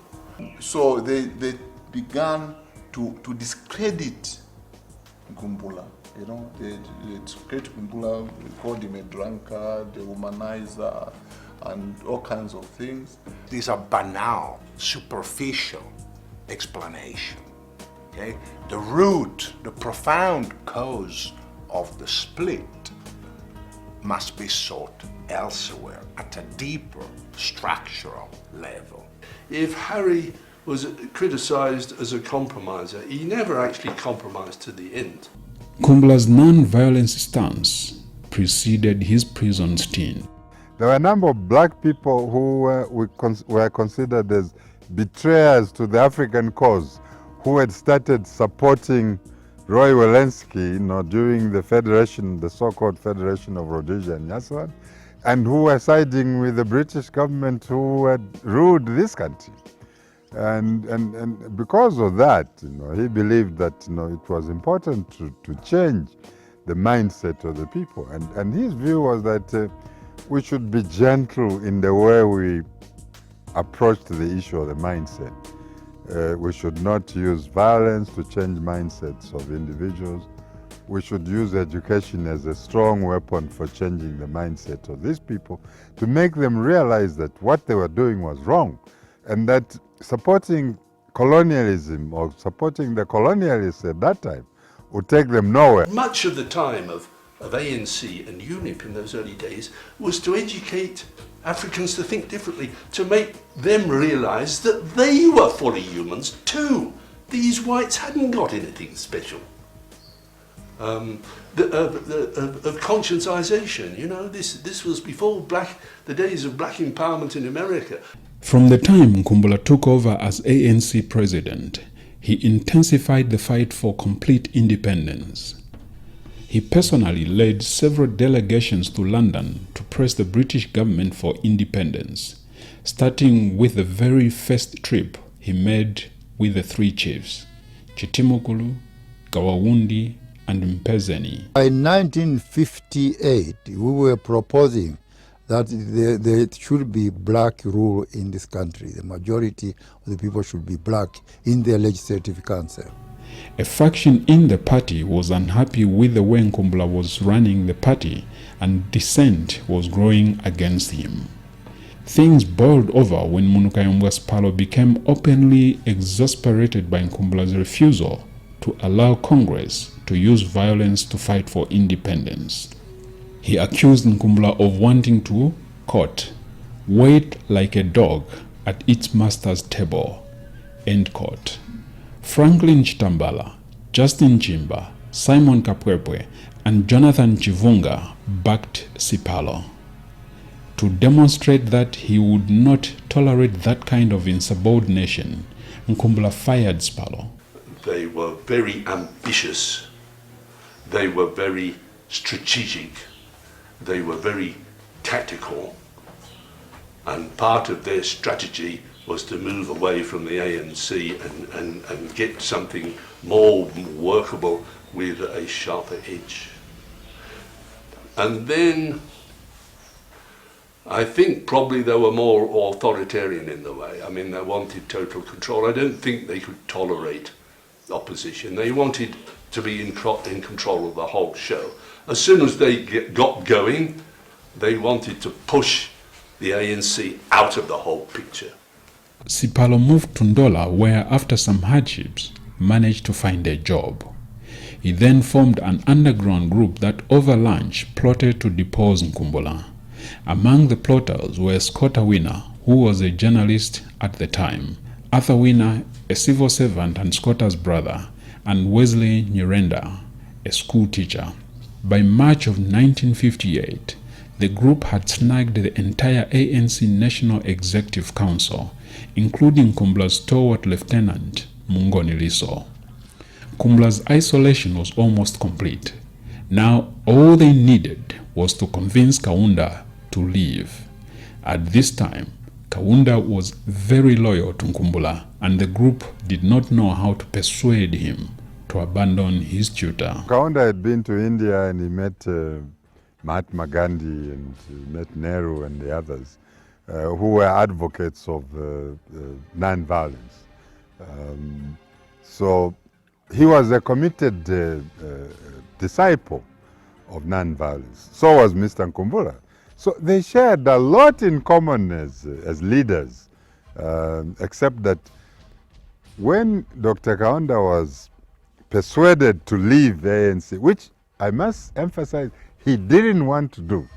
So they began to discredit Nkumbula. You know, they discredit Nkumbula, they called him a drunkard, a womanizer, and all kinds of things. These are banal, superficial explanation. Okay? The root, the profound cause of the split must be sought elsewhere at a deeper structural level. If Harry was criticised as a compromiser, he never actually compromised to the end. Nkumbula's non-violence stance preceded his prison stint. There were a number of black people who were considered as betrayers to the African cause, who had started supporting Roy Welensky, during the federation, the so-called Federation of Rhodesia and Nyasaland, and who were siding with the British government who had ruled this country. And because of that, he believed that it was important to change the mindset of the people. And his view was that we should be gentle in the way we approach the issue of the mindset. We should not use violence to change mindsets of individuals. We should use education as a strong weapon for changing the mindset of these people, to make them realize that what they were doing was wrong, and that supporting colonialism or supporting the colonialists at that time would take them nowhere. Much of the time of ANC and UNIP in those early days was to educate Africans to think differently, to make them realise that they were fully humans too. These whites hadn't got anything special. Of conscientisation, this was before the days of black empowerment in America. From the time Nkumbula took over as ANC president, he intensified the fight for complete independence. He personally led several delegations to London to press the British government for independence, starting with the very first trip he made with the three chiefs, Chitimukulu, Gawawundi, and Mpezeni. By 1958, we were proposing that there should be black rule in this country. The majority of the people should be black in the legislative council. A faction in the party was unhappy with the way Nkumbula was running the party, and dissent was growing against him. Things boiled over when Munukayomwa Spalo became openly exasperated by Nkumbula's refusal to allow Congress to use violence to fight for independence. He accused Nkumbula of wanting to, quote, wait like a dog at its master's table, end quote. Franklin Chitambala, Justin Chimba, Simon Kapwepwe, and Jonathan Chivunga backed Sipalo. To demonstrate that he would not tolerate that kind of insubordination, Nkumbula fired Sipalo. They were very ambitious. They were very strategic. They were very tactical. And part of their strategy was to move away from the ANC and get something more workable with a sharper edge. And then I think probably they were more authoritarian in the way. I mean, they wanted total control. I don't think they could tolerate opposition. They wanted to be in control of the whole show. As soon as they got going, they wanted to push the ANC out of the whole picture. Sipalo moved to Ndola, where after some hardships, managed to find a job. He then formed an underground group that over lunch plotted to depose Nkumbula. Among the plotters were Scotta Wina, who was a journalist at the time, Arthur Wina, a civil servant and Scotta's brother, and Wesley Nyirenda, a school teacher. By March of 1958, the group had snagged the entire ANC National Executive Council, including Nkumbula's stalwart lieutenant, Mungoni Liso. Nkumbula's isolation was almost complete. Now all they needed was to convince Kaunda to leave. At this time, Kaunda was very loyal to Nkumbula, and the group did not know how to persuade him to abandon his tutor. Kaunda had been to India and he met Mahatma Gandhi and met Nehru and the others who were advocates of non-violence. So he was a committed disciple of non-violence. So was Mr. Nkumbula. So they shared a lot in common as leaders, except that When Dr. Kaunda was persuaded to leave the ANC, which I must emphasize he didn't want to do,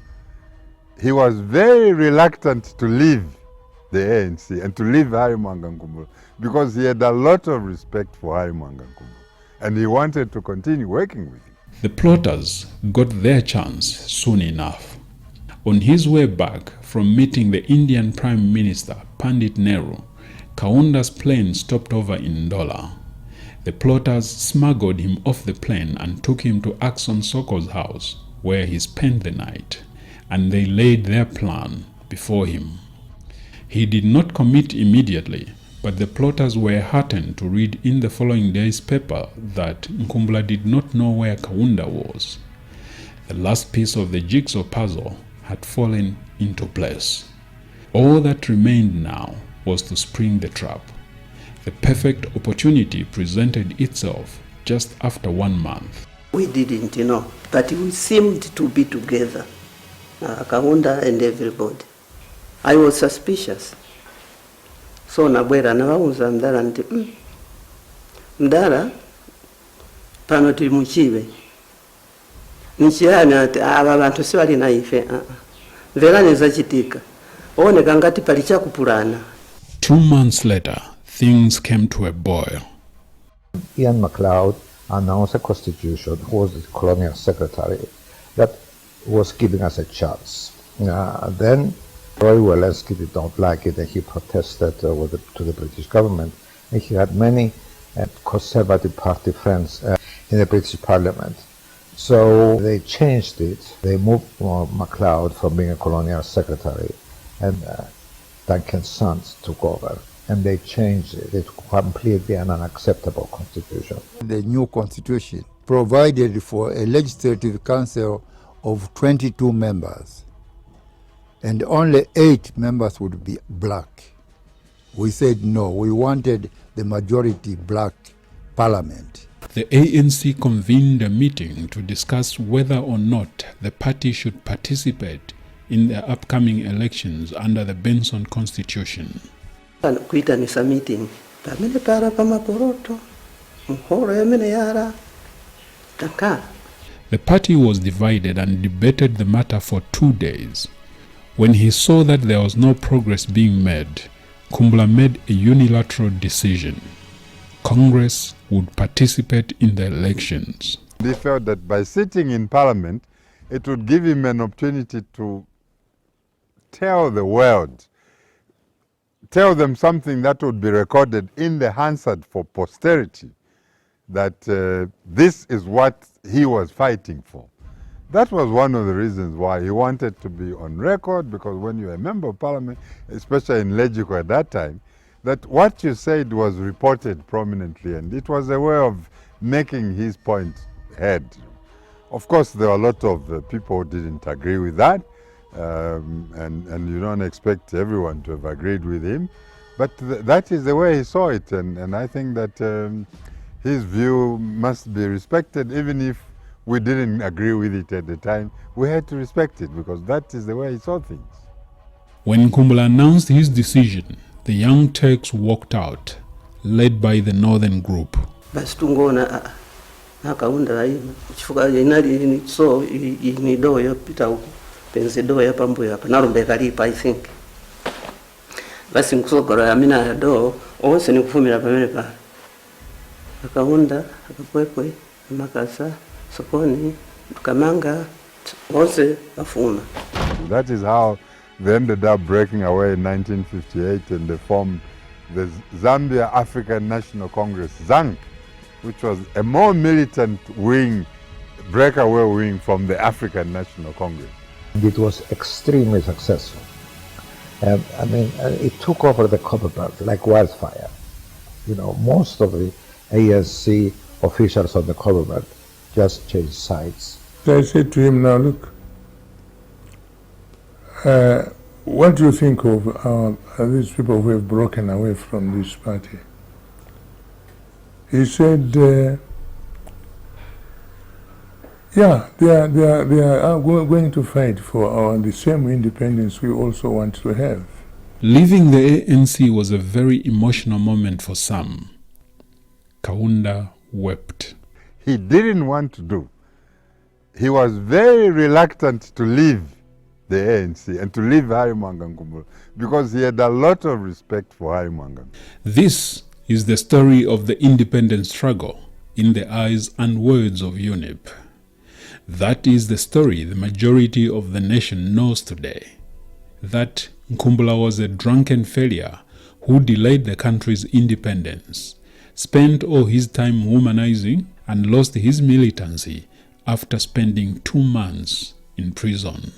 he was very reluctant to leave the ANC and to leave Harry Nkumbula because he had a lot of respect for Harry Nkumbula and he wanted to continue working with him. The plotters got their chance soon enough. On his way back from meeting the Indian Prime Minister Pandit Nehru, Kaunda's plane stopped over in Ndola. The plotters smuggled him off the plane and took him to Axon Soko's house, where he spent the night, and they laid their plan before him. He did not commit immediately, but the plotters were heartened to read in the following day's paper that Nkumbula did not know where Kaunda was. The last piece of the jigsaw puzzle had fallen into place. All that remained now was to spring the trap. The perfect opportunity presented itself just after 1 month. We didn't know, but we seemed to be together, Kaunda and everybody. I was suspicious. So nabwera nabawuza Mdala nti Mdala pano tuli mukibe nikyana ati aba bantu si bali na ife vera neza kitika oneka ngati pali kyakupulana. 2 months later, things came to a boil. Ian MacLeod announced a constitution, who was the colonial secretary, that was giving us a chance. Then Roy Welensky did not like it and he protested to the British government. And he had many Conservative Party friends in the British Parliament. So they changed it. They moved MacLeod from being a colonial secretary and Duncan's sons took over. And they changed it. It's completely an unacceptable constitution. The new constitution provided for a legislative council of 22 members. And only 8 members would be black. We said no, we wanted the majority black parliament. The ANC convened a meeting to discuss whether or not the party should participate in the upcoming elections under the Benson Constitution. Kuitanisa meeting pamene para pamaporoto mhoro yamene yara taka. The party was divided and debated the matter for 2 days. When he saw that there was no progress being made, Nkumbula made a unilateral decision. Congress would participate in the elections. He felt that by sitting in parliament, it would give him an opportunity to tell the world, tell them something that would be recorded in the Hansard for posterity, that this is what he was fighting for. That was one of the reasons why he wanted to be on record, because when you're a member of parliament, especially in Legico at that time, that what you said was reported prominently, and it was a way of making his point heard. Of course, there were a lot of people who didn't agree with that, and you don't expect everyone to have agreed with him, but that is the way he saw it, and I think that his view must be respected, even if we didn't agree with it at the time. We had to respect it because that is the way he saw things. When Nkumbula announced his decision, the Young Turks walked out, led by the Northern Group. Basitungona akaunda chifuka inali so ini do yopita huko penze do ya pambo ya panarumbe kalipa I think basi nkusokora yamina do onse nikufumira pamene pa akaunda akakwekwe makasa sokoni kamanga onse afuma. That is how they ended up breaking away in 1958 and they formed the Zambia African National Congress, ZANC, which was a more militant wing, breakaway wing from the African National Congress. It was extremely successful. I mean, it took over the Copperbelt like wildfire. You know, most of the ANC officials on the Copperbelt just changed sides. I said to him, now look, what do you think of these people who have broken away from this party? He said, yeah, they are going to fight for the same independence we also want to have. Leaving the ANC was a very emotional moment for some. Kaunda wept. He didn't want to do. He was very reluctant to leave the ANC and to leave Harry Nkumbula because he had a lot of respect for Harry Nkumbula. This is the story of the independence struggle in the eyes and words of UNIP. That is the story the majority of the nation knows today. That Nkumbula was a drunken failure who delayed the country's independence, spent all his time womanizing, and lost his militancy after spending 2 months in prison.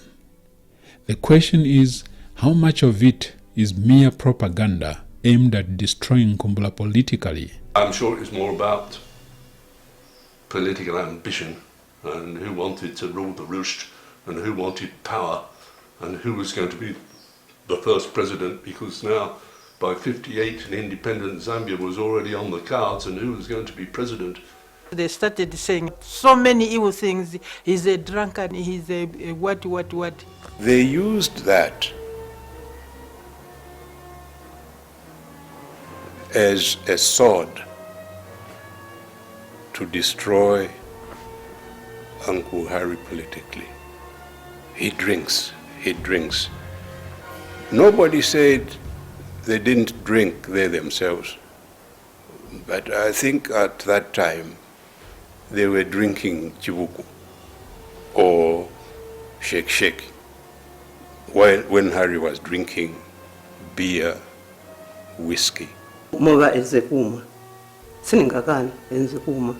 The question is, how much of it is mere propaganda aimed at destroying Nkumbula politically? I'm sure it's more about political ambition and who wanted to rule the roost and who wanted power and who was going to be the first president, because now by 58 an independent Zambia was already on the cards, and who was going to be president. They started saying so many evil things. He's a drunkard, he's a what. They used that as a sword to destroy Uncle Harry politically. He drinks. Nobody said they didn't drink they themselves, but I think at that time they were drinking chibuku or shake while when Harry was drinking beer, whiskey. Moba ezekuma siningakani enzekuma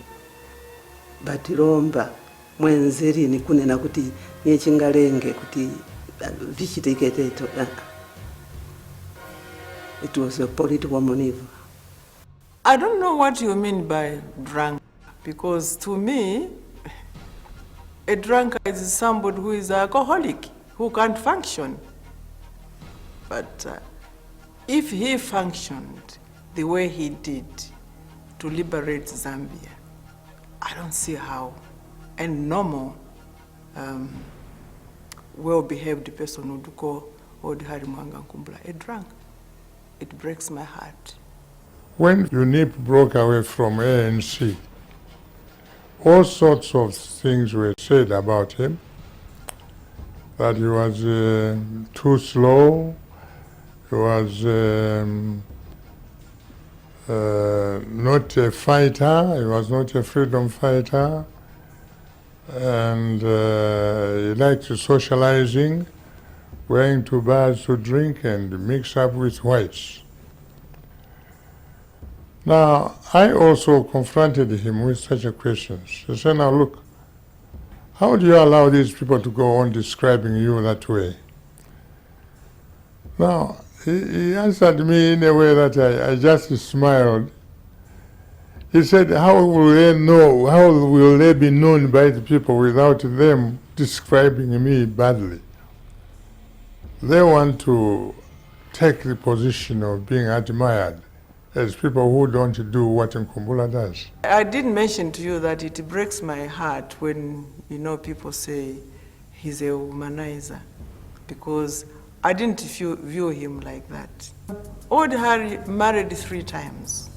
batiromba mwenzeri nikunena kuti nyechingalenge kuti vichiteketeto. It was a political maneuver. I don't know what you mean by drunk, because to me, a drunkard is somebody who is alcoholic, who can't function. But if he functioned the way he did to liberate Zambia, I don't see how a normal, well-behaved person would call Old Harry Nkumbula a drunk. It breaks my heart. When UNIP broke away from ANC, all sorts of things were said about him, that he was too slow, he was not a fighter, he was not a freedom fighter, and he liked socializing, going to bars to drink and mix up with whites. Now, I also confronted him with such a question. I said, now look, how do you allow these people to go on describing you that way? Now, he answered me in a way that I just smiled. He said, how will they know, how will they be known by the people without them describing me badly? They want to take the position of being admired as people who don't do what Nkumbula does. I did mention to you that it breaks my heart when, people say he's a womanizer, because I didn't view him like that. Old Harry married 3 times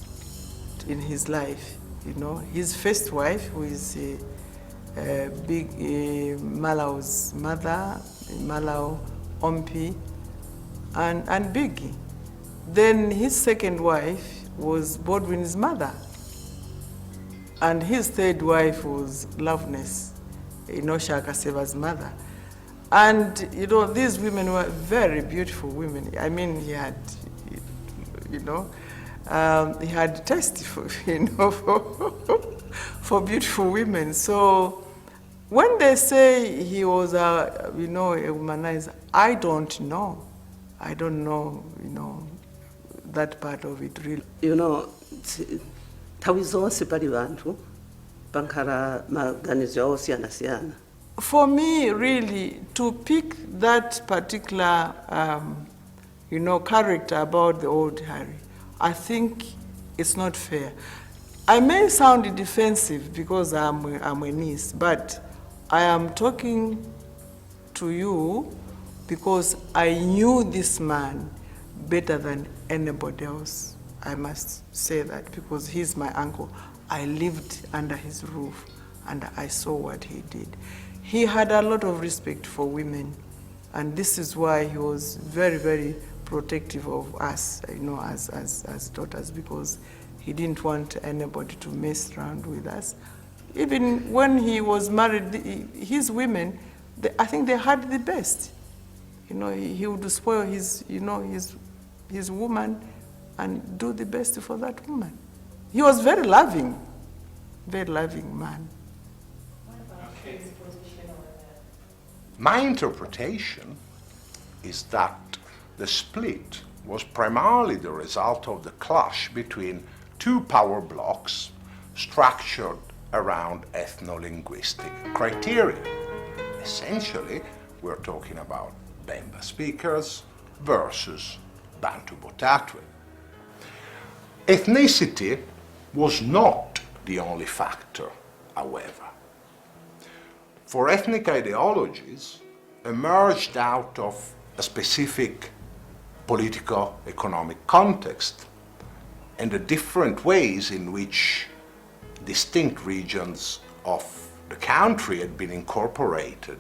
in his life. His first wife, who is big Malau's mother, Malau, Ompi, and Biggie. Then his second wife was Baldwin's mother. And his third wife was Loveness, Shaka Seva's mother. And, these women were very beautiful women. I mean, he had, he had taste for, for beautiful women. So when they say he was a womanizer, I don't know. I don't know, that part of it really. Tawizonse pali bantu pankara maganizo siyana. For me, really, to pick that particular, character about the old Harry, I think it's not fair. I may sound defensive because I'm a niece, but I am talking to you because I knew this man better than anybody else. I must say that because he's my uncle. I lived under his roof and I saw what he did. He had a lot of respect for women, and this is why he was very, very protective of us, as daughters, because he didn't want anybody to mess around with us. Even when he was married, his women, I think they had the best. He would spoil his woman and do the best for that woman. He was very loving man. My interpretation is that the split was primarily the result of the clash between two power blocks structured around ethno-linguistic criteria. Essentially, we're talking about Bemba speakers versus Bantu Botatwe. Ethnicity was not the only factor, however. For ethnic ideologies emerged out of a specific political economic context and the different ways in which distinct regions of the country had been incorporated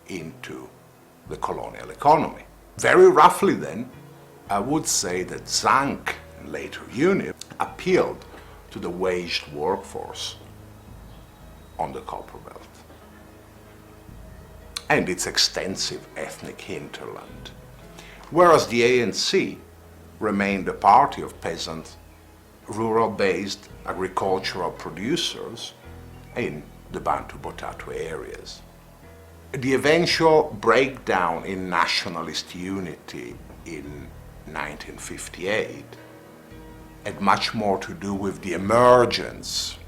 into the colonial economy. Very roughly then, I would say that ZANC and later UNIP appealed to the waged workforce on the Copper Belt and its extensive ethnic hinterland, whereas the ANC remained a party of peasant, rural-based agricultural producers in the Bantu Botatwe areas. The eventual breakdown in nationalist unity in 1958 had much more to do with the emergence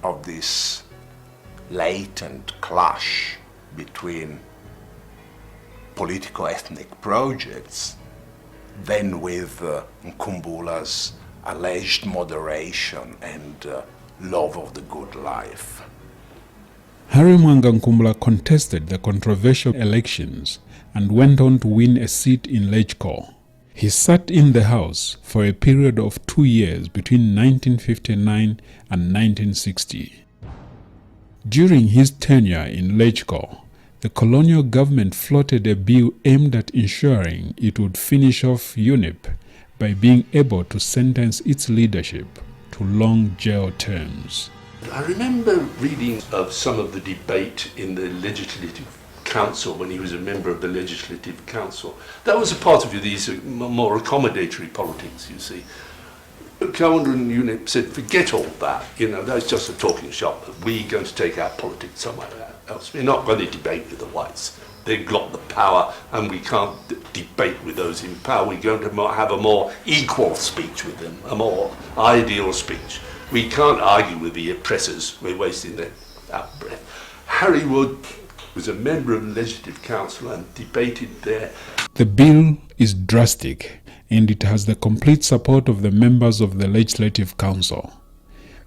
of this latent clash between political ethnic projects than with Nkumbula's alleged moderation and love of the good life. Harry Mwanga Nkumbula contested the controversial elections and went on to win a seat in Lejko. He sat in the House for a period of 2 years between 1959 and 1960. During his tenure in Lejko, the colonial government floated a bill aimed at ensuring it would finish off UNIP by being able to sentence its leadership to long jail terms. I remember reading of some of the debate in the Legislative Council when he was a member of the Legislative Council. That was a part of these more accommodatory politics, you see. Kaunda and UNIP said, forget all that, that's just a talking shop. We're going to take our politics somewhere else. We're not going to debate with the whites. They've got the power and we can't debate with those in power. We're going to have a more equal speech with them, a more ideal speech. We can't argue with the oppressors. We're wasting our breath. Harry Wood was a member of the Legislative Council and debated there. The bill is drastic and it has the complete support of the members of the Legislative Council.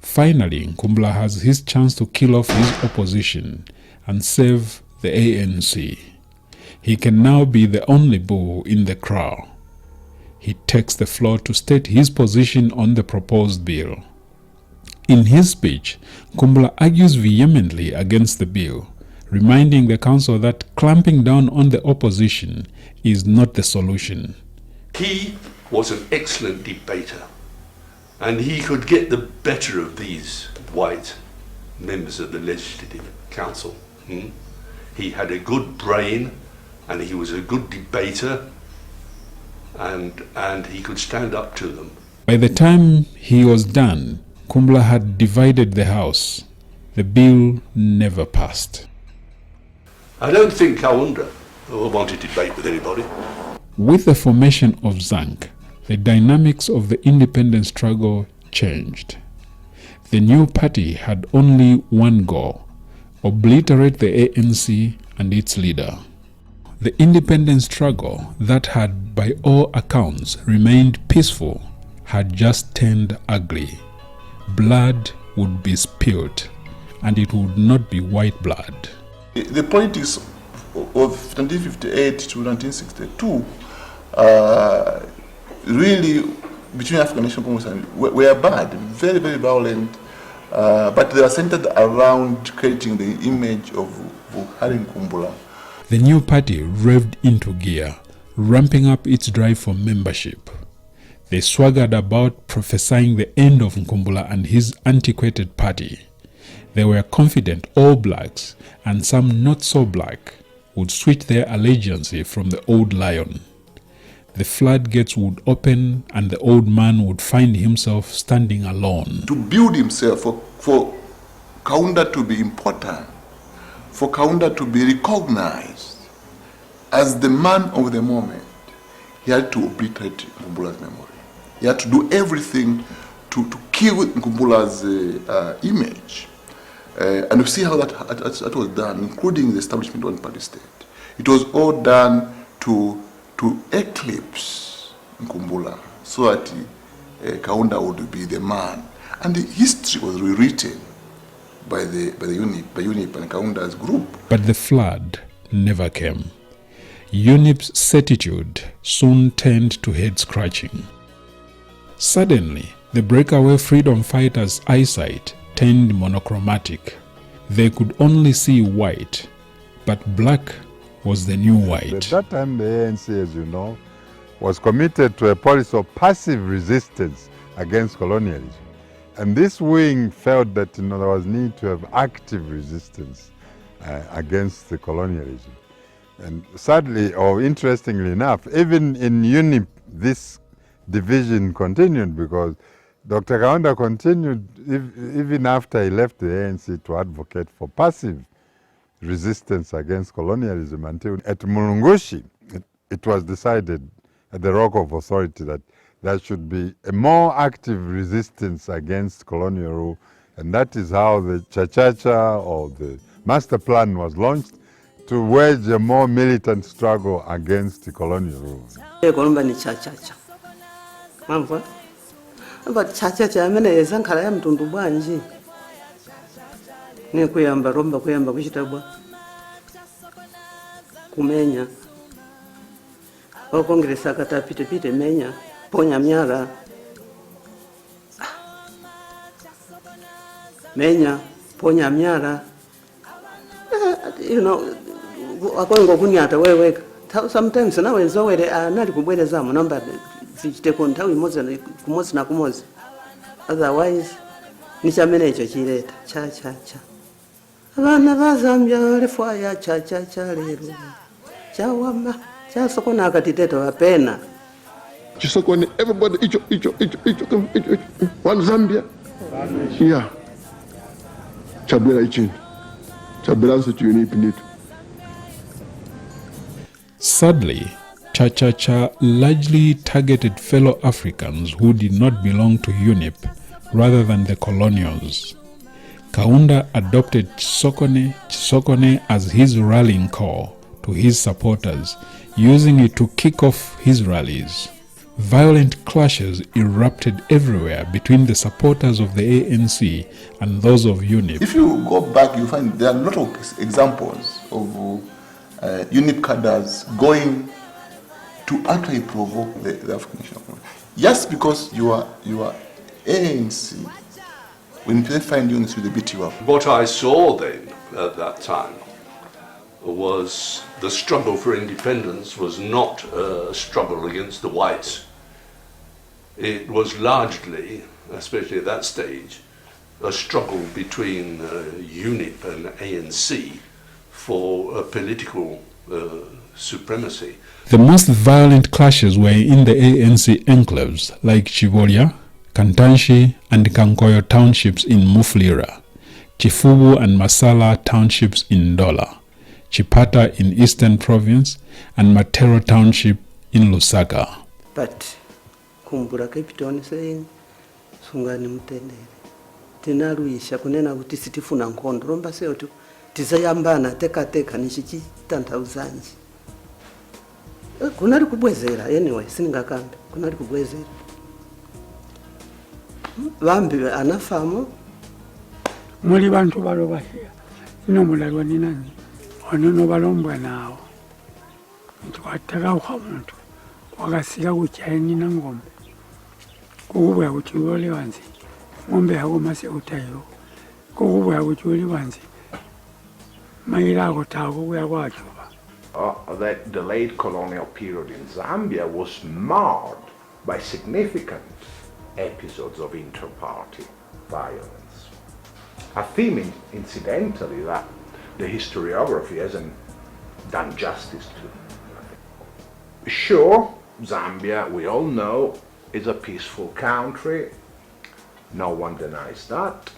Finally, Nkumbula has his chance to kill off his opposition and save the ANC. He can now be the only bull in the kraal. He takes the floor to state his position on the proposed bill. In his speech, Nkumbula argues vehemently against the bill, reminding the council that clamping down on the opposition is not the solution. He was an excellent debater, and he could get the better of these white members of the Legislative Council. He had a good brain, and he was a good debater, and he could stand up to them. By the time he was done, Nkumbula had divided the House. The bill never passed. I don't think Kaunda wanted to debate with anybody. With the formation of ZANC, the dynamics of the independence struggle changed. The new party had only one goal: obliterate the ANC and its leader. The independence struggle that had, by all accounts, remained peaceful had just turned ugly. Blood would be spilled, and it would not be white blood. The politics of 1958 to 1962 really between African National Congress and were bad, very, very violent, but they were centered around creating the image of Buhari Nkumbula. The new party revved into gear, ramping up its drive for membership. They swaggered about prophesying the end of Nkumbula and his antiquated party. They were confident all blacks, and some not so black, would switch their allegiance from the old lion. The floodgates would open and the old man would find himself standing alone. To build himself, for Kaunda to be important, for Kaunda to be recognized as the man of the moment, he had to obliterate Nkumbula's memory. He had to do everything to kill Nkumbula's image. And you see how that was done, including the establishment of one-party state. It was all done to eclipse Nkumbula so that Kaunda would be the man. And the history was rewritten by UNIP and Kaunda's group. But the flood never came. UNIP's certitude soon turned to head-scratching. Suddenly, the breakaway freedom fighters' eyesight turned monochromatic. They could only see white, but black was the new white. At that time, the ANC, as you know, was committed to a policy of passive resistance against colonialism. And this wing felt that there was need to have active resistance against the colonialism. And sadly, or interestingly enough, even in UNIP, this division continued because Dr. Kaunda continued, even after he left the ANC, to advocate for passive resistance against colonialism until at Mulungushi, it was decided at the Rock of Authority that there should be a more active resistance against colonial rule, and that is how the Chachacha or the master plan was launched to wage a more militant struggle against the colonial rule. But Chachacha amene ezankhala ya mtundu bwanji ne kuyamba romba kuyamba kuchitabwa kumenya okongresa kata pite menya ponya myala menya ponya myala you know akongo kunyata wewe sometimes nawe nzowere anali kubwerezamo namba zichiteko nthawi kumodzi na kumodzi, otherwise nichamene icho chileta cha abana ba Zambia lefwaya cha lero chawama chasokona akatiteta wapena chisokone everybody icho one Zambia yeah chabwera ichini chaberanso chiunipinito. Sadly, Cha-Cha-Cha largely targeted fellow Africans who did not belong to UNIP rather than the colonials. Kaunda adopted Chisokone as his rallying call to his supporters, using it to kick off his rallies. Violent clashes erupted everywhere between the supporters of the ANC and those of UNIP. If you go back, you find there are a lot of examples of UNIP cadres going to actually provoke the African National Congress. Just because you are ANC, when they find you, they beat you up. What I saw then at that time was the struggle for independence was not a struggle against the whites. It was largely, especially at that stage, a struggle between UNIP and ANC for political supremacy. The most violent clashes were in the ANC enclaves like Chivolia, Kantanshi and Kankoyo townships in Mufulira, Chifubu and Masala townships in Ndola, Chipata in Eastern Province, and Matero township in Lusaka. But kumbura Capitone saying sungani mutendere tinaruisha kunena kuti sitifuna nkhondo romba seyo tu tizayambana teka nichichitanthausanji kunali kubwezera anyway siningakambe kunali kubwezera vambi anafamo muli bantu baloba ino mulalwa ninani ono balombwa nawo ntikwataka kwa muntu wakasika kuchaini na ngoma kukubuya kuchuli wanzi ngombe yako mase utayo kukubuya kuchuli wanzi maila kotako kuya kwacho. That the late colonial period in Zambia was marred by significant episodes of inter-party violence. A theme, incidentally, that the historiography hasn't done justice to. Sure, Zambia, we all know, is a peaceful country. No one denies that.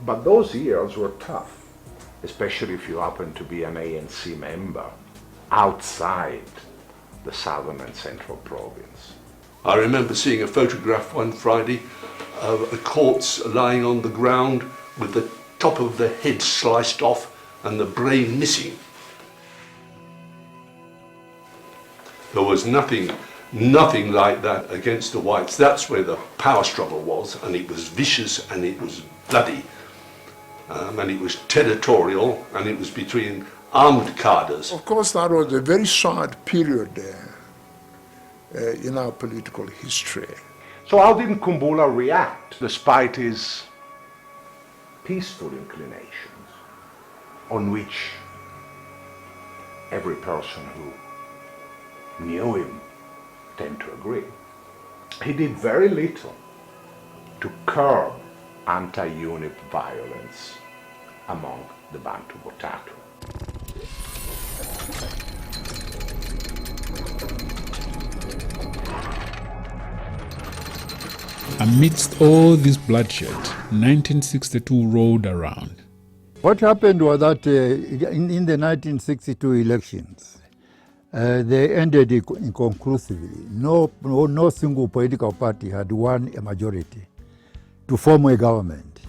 But those years were tough, especially if you happen to be an ANC member outside the southern and central province. I remember seeing a photograph one Friday of a corpse lying on the ground with the top of the head sliced off and the brain missing. There was nothing like that against the whites. That's where the power struggle was, and it was vicious and it was bloody. And it was territorial, and it was between armed cadres. Of course, that was a very sad period in our political history. So how did Nkumbula react, despite his peaceful inclinations, on which every person who knew him tended to agree? He did very little to curb anti-UNIP violence among the Bantu Botatu. Amidst all this bloodshed, 1962 rolled around. What happened was that in the 1962 elections, they ended inconclusively. No single political party had won a majority to form a government.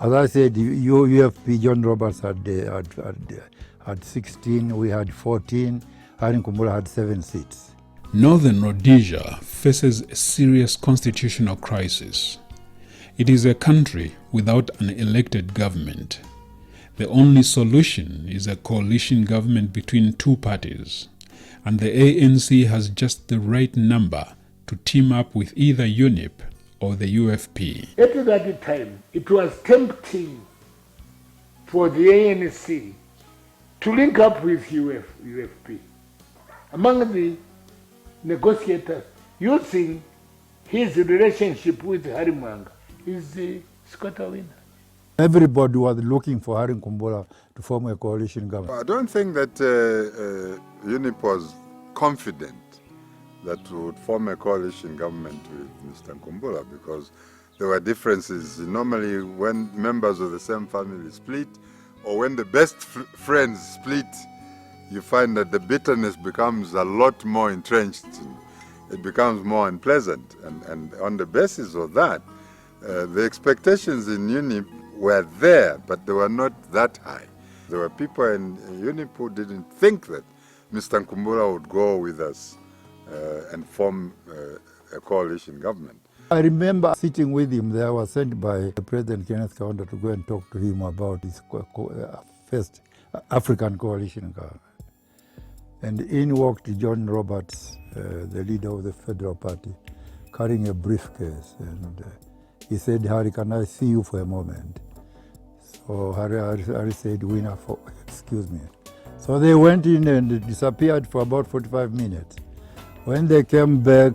As I said, UFP, John Roberts had 16, we had 14, Harry Nkumbula had 7 seats. Northern Rhodesia faces a serious constitutional crisis. It is a country without an elected government. The only solution is a coalition government between two parties, and the ANC has just the right number to team up with either UNIP or the UFP. At that time, it was tempting for the ANC to link up with UFP. Among the negotiators, using his relationship with Harry Mwanga, is the squatter winner. Everybody was looking for Harry Nkumbula to form a coalition government. I don't think that UNIP was confident that we would form a coalition government with Mr. Nkumbula, because there were differences. Normally, when members of the same family split, or when the best friends split, you find that the bitterness becomes a lot more entrenched. It becomes more unpleasant. And on the basis of that, the expectations in UNIP were there, but they were not that high. There were people in UNIP who didn't think that Mr. Nkumbula would go with us and form a coalition government. I remember sitting with him there. I was sent by President Kenneth Kaunda to go and talk to him about his first African coalition government. And in walked John Roberts, the leader of the Federal Party, carrying a briefcase. And he said, "Harry, can I see you for a moment?" So Harry said, "Winner, excuse me." So they went in and disappeared for about 45 minutes. When they came back,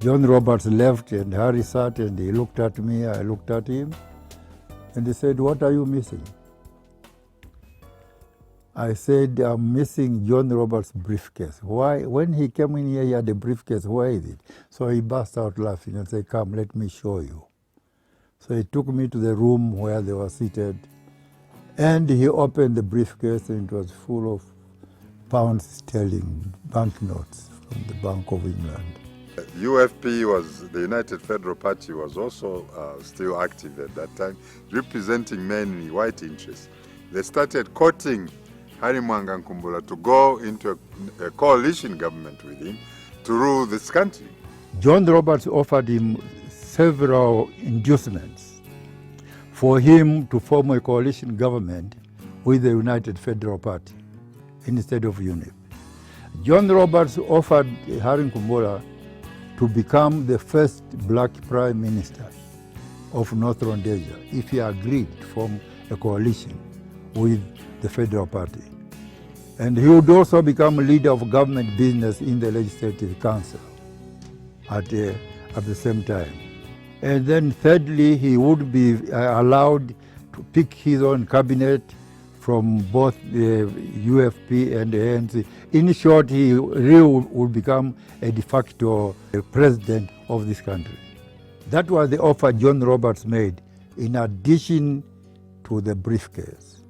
John Roberts left and Harry sat and he looked at me, I looked at him, and he said, "What are you missing?" I said, "I'm missing John Roberts' briefcase." "Why? When he came in here, he had a briefcase. Where is it?" So he burst out laughing and said, "Come, let me show you." So he took me to the room where they were seated, and he opened the briefcase, and it was full of pound sterling banknotes from the Bank of England. UFP was, the United Federal Party was also still active at that time, representing mainly white interests. They started courting Harry Mwanga Nkumbula to go into a coalition government with him to rule this country. John Roberts offered him several inducements for him to form a coalition government with the United Federal Party instead of UNIP. John Roberts offered Harry Nkumbula to become the first black prime minister of North Rhodesia if he agreed to form a coalition with the Federal Party. And he would also become a leader of government business in the Legislative Council at the same time. And then thirdly, he would be allowed to pick his own cabinet from both the UFP and the ANC. In short, he really would become a de facto president of this country. That was the offer John Roberts made, in addition to the briefcase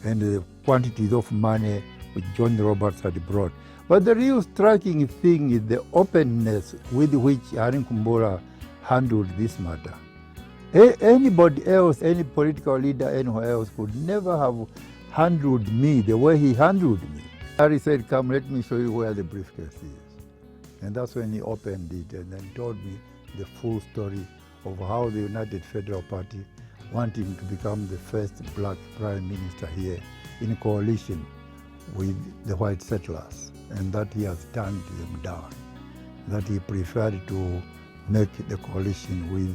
and the quantities of money which John Roberts had brought. But the real striking thing is the openness with which Nkumbula handled this matter. Anybody else, any political leader anywhere else could never have handled me the way he handled me. Harry said, "Come, let me show you where the briefcase is." And that's when he opened it and then told me the full story of how the United Federal Party wanted him to become the first black prime minister here in coalition with the white settlers, and that he has turned them down, that he preferred to make the coalition with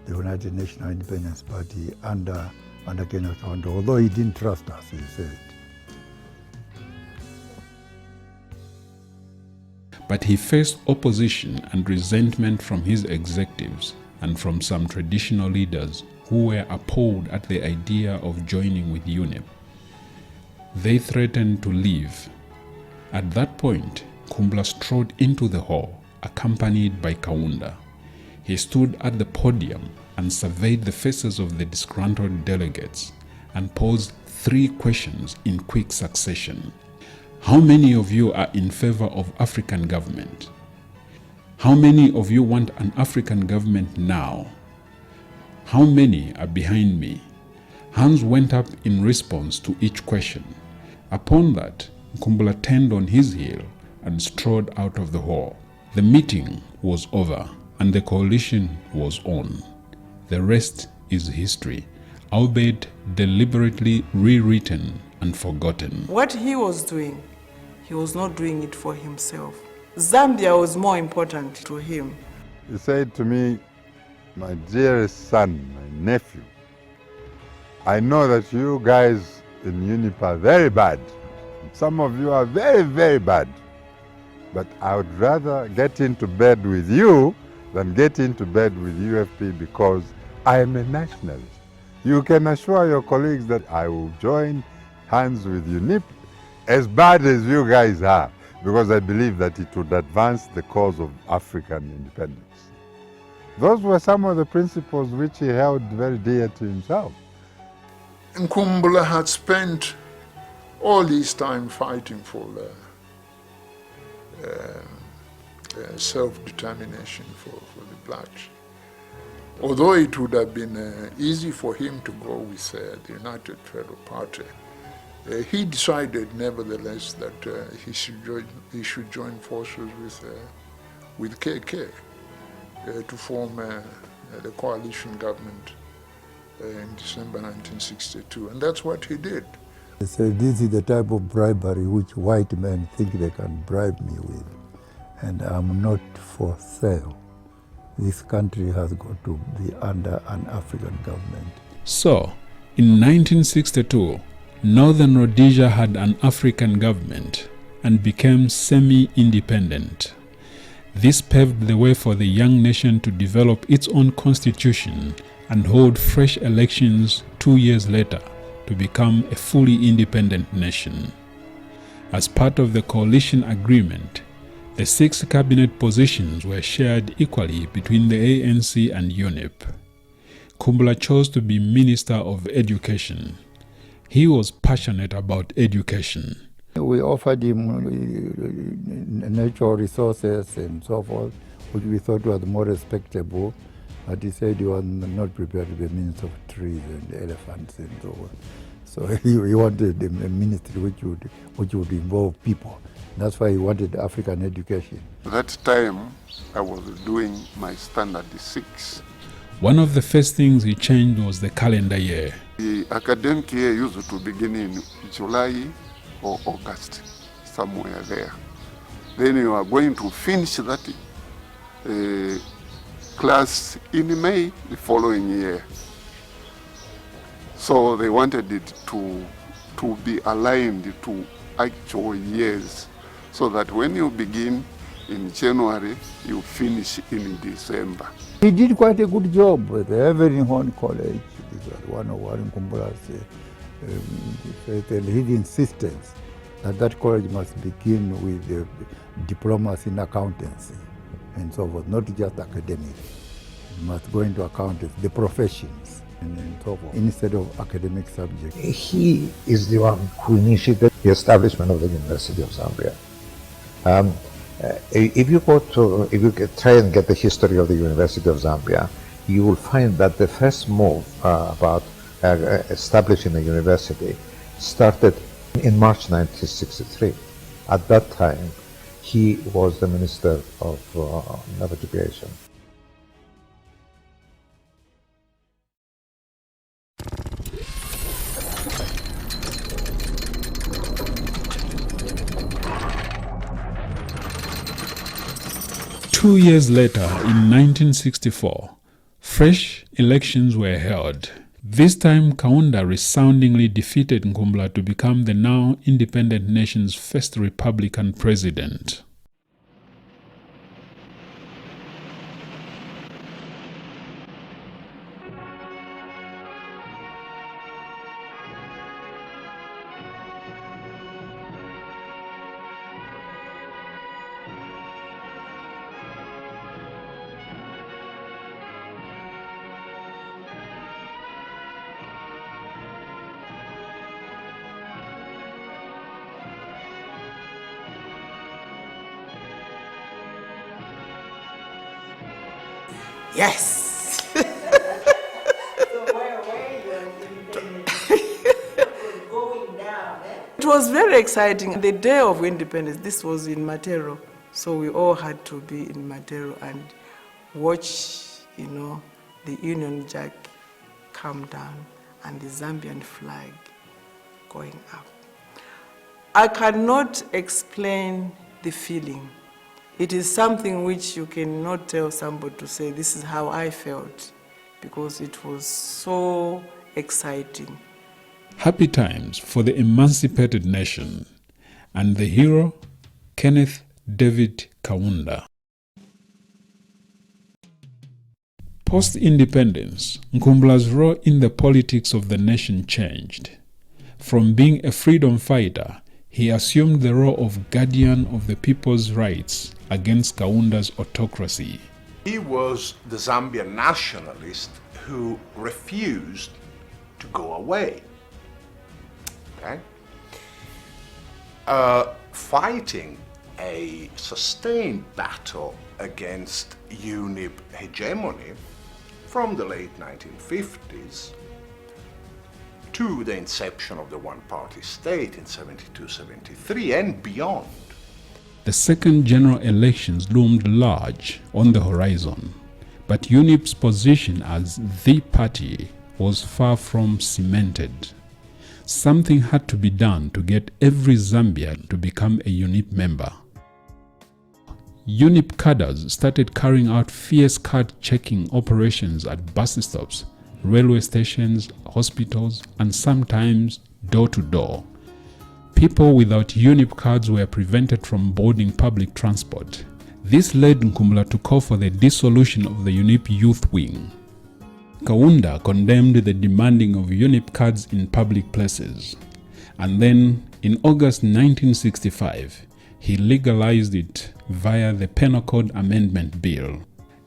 the United National Independence Party under Kenneth Kaunda, although he didn't trust us, he said. But he faced opposition and resentment from his executives and from some traditional leaders who were appalled at the idea of joining with UNIP. They threatened to leave. At that point, Nkumbula strode into the hall, accompanied by Kaunda. He stood at the podium and surveyed the faces of the disgruntled delegates and posed 3 questions in quick succession. How many of you are in favor of African government? How many of you want an African government now? How many are behind me? Hands went up in response to each question. Upon that, Nkumbula turned on his heel and strode out of the hall. The meeting was over and the coalition was on. The rest is history, albeit deliberately rewritten and forgotten. What he was not doing it for himself. Zambia was more important to him. He said to me, "My dearest son, my nephew, I know that you guys in UNIP are very bad. Some of you are very, very bad. But I would rather get into bed with you than get into bed with UFP because I am a nationalist. You can assure your colleagues that I will join hands with UNIP, as bad as you guys are, because I believe that it would advance the cause of African independence." Those were some of the principles which he held very dear to himself. Nkumbula had spent all his time fighting for self-determination for the blacks. Although it would have been easy for him to go with the United Federal Party, he decided nevertheless that he should join forces with KK to form the coalition government in December 1962, and that's what he did. They said, "This is the type of bribery which white men think they can bribe me with, and I'm not for sale. This country has got to be under an African government." So, in 1962, Northern Rhodesia had an African government and became semi-independent. This paved the way for the young nation to develop its own constitution and hold fresh elections 2 years later to become a fully independent nation. As part of the coalition agreement, the 6 cabinet positions were shared equally between the ANC and UNIP. Nkumbula chose to be Minister of Education. He was passionate about education. We offered him natural resources and so forth, which we thought was more respectable, but he said he was not prepared to be minister of trees and elephants and so on. So he wanted a ministry which would involve people. That's why he wanted African education. At that time, I was doing my standard 6. One of the first things he changed was the calendar year. The academic year used to begin in July or August, somewhere there. Then you are going to finish that class in May the following year. So they wanted it to be aligned to actual years, so that when you begin in January, you finish in December. He did quite a good job with the Everinghorn College. This was one of Nkumbula's his insistence that college must begin with diplomas in accountancy and so forth, not just academic. It must go into accountancy, the professions and so forth, instead of academic subjects. He is the one who initiated the establishment of the University of Zambia. If you try and get the history of the University of Zambia, you will find that the first move about establishing a university started in March 1963. At that time, he was the Minister of Education. Two years later, in 1964, fresh elections were held. This time, Kaunda resoundingly defeated Nkumbula to become the now independent nation's first Republican president. Yes! It was very exciting. The day of independence, this was in Matero, so we all had to be in Matero and watch, the Union Jack come down and the Zambian flag going up. I cannot explain the feeling. It is something which you cannot tell somebody to say, this is how I felt, because it was so exciting. Happy times for the emancipated nation and the hero, Kenneth David Kaunda. Post-independence, Nkumbula's role in the politics of the nation changed. From being a freedom fighter, he assumed the role of guardian of the people's rights against Kaunda's autocracy. He was the Zambian nationalist who refused to go away. Okay? Fighting a sustained battle against UNIP hegemony from the late 1950s to the inception of the one-party state in 72-73 and beyond. The second general elections loomed large on the horizon, but UNIP's position as the party was far from cemented. Something had to be done to get every Zambian to become a UNIP member. UNIP cadres started carrying out fierce card-checking operations at bus stops, railway stations, hospitals, and sometimes door-to-door. People without UNIP cards were prevented from boarding public transport. This led Nkumbula to call for the dissolution of the UNIP Youth Wing. Kaunda condemned the demanding of UNIP cards in public places, and then, in August 1965, he legalized it via the Penal Code Amendment Bill.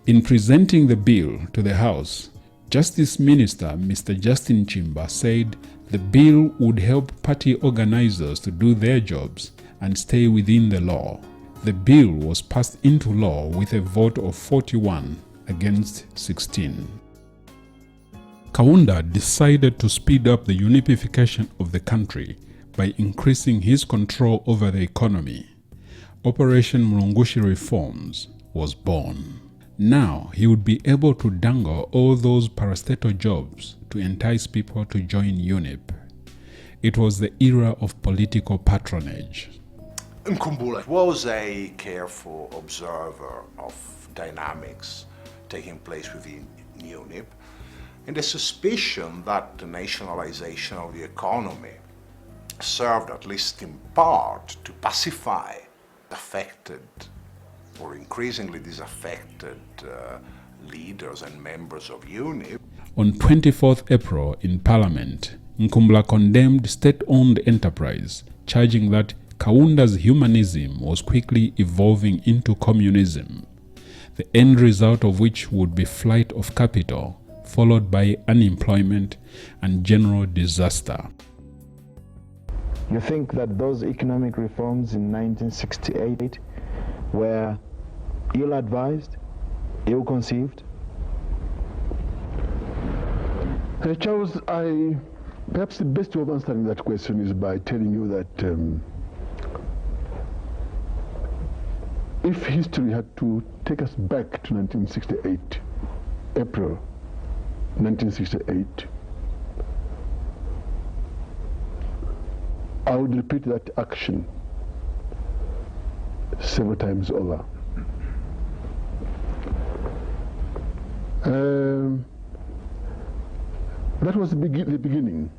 In presenting the bill to the House, Justice Minister Mr. Justin Chimba said the bill would help party organizers to do their jobs and stay within the law. The bill was passed into law with a vote of 41 against 16. Kaunda decided to speed up the unification of the country by increasing his control over the economy. Operation Mulungushi Reforms was born. Now he would be able to dangle all those parastatal jobs to entice people to join UNIP. It was the era of political patronage. Nkumbula was a careful observer of dynamics taking place within UNIP, and the suspicion that the nationalization of the economy served, at least in part, to pacify affected or increasingly disaffected leaders and members of UNIP. On 24th April in Parliament, Nkumbula condemned state-owned enterprise, charging that Kaunda's humanism was quickly evolving into communism, the end result of which would be flight of capital, followed by unemployment and general disaster. You think that those economic reforms in 1968 were ill-advised, ill-conceived? Charles, perhaps the best way of answering that question is by telling you that if history had to take us back to 1968, April 1968, I would repeat that action several times over. That was the beginning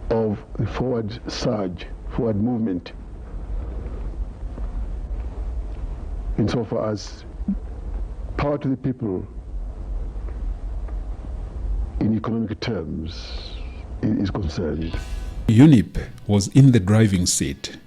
of the forward surge, forward movement, insofar as power to the people in economic terms is concerned. UNIP was in the driving seat.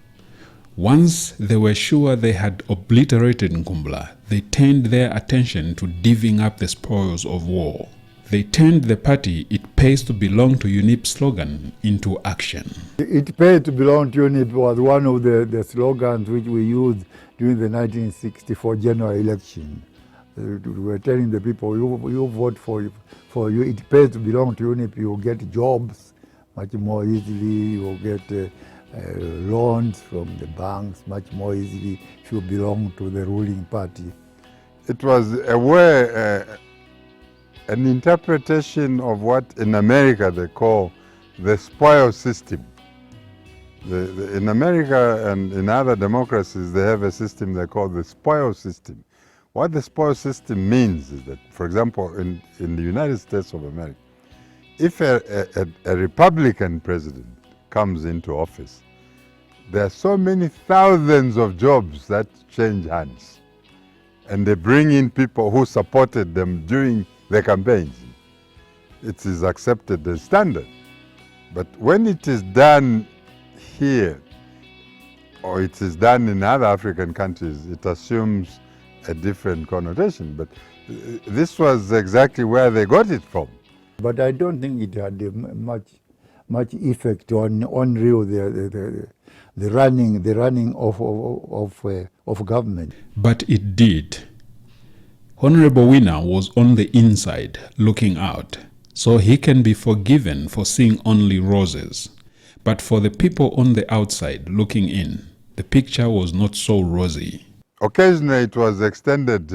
Once they were sure they had obliterated Nkumbula, they turned their attention to divvying up the spoils of war. They turned the party "It pays to belong to UNIP" slogan into action. It pays to belong to UNIP was one of the slogans which we used during the 1964 general election. We were telling the people, you vote for you, it pays to belong to UNIP, you'll get jobs much more easily, you'll get loans from the banks much more easily if you belong to the ruling party. It was a way, an interpretation of what in America they call the spoil system. In America and in other democracies, they have a system they call the spoil system. What the spoil system means is that, for example, in the United States of America, if a Republican president comes into office, there are so many thousands of jobs that change hands. And they bring in people who supported them during the campaigns. It is accepted as standard. But when it is done here, or it is done in other African countries, it assumes a different connotation. But this was exactly where they got it from. But I don't think it had much effect on real the running of government. But it did. Honorable Winner was on the inside, looking out, so he can be forgiven for seeing only roses. But for the people on the outside, looking in, the picture was not so rosy. Occasionally it was extended,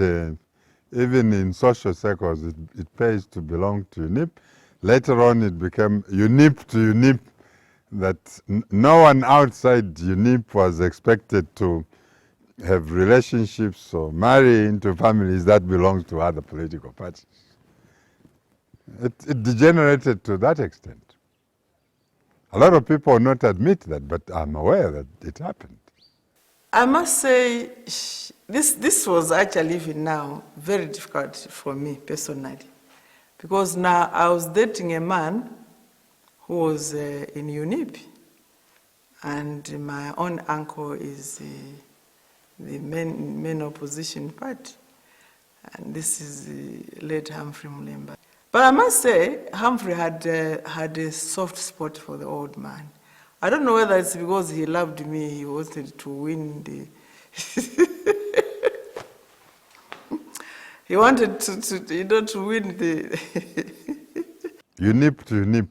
even in social circles, it pays to belong to UNIP. Later on it became UNIP to UNIP, that no one outside UNIP was expected to have relationships or marry into families that belong to other political parties. It degenerated to that extent. A lot of people will not admit that, but I'm aware that it happened. I must say, this was actually even now very difficult for me personally, because now I was dating a man who was in UNIP, and my own uncle is the main opposition party, and this is the late Humphrey Mulemba. But I must say, Humphrey had a soft spot for the old man. I don't know whether it's because he loved me, he wanted to win the... he wanted to win the... UNIP to UNIP.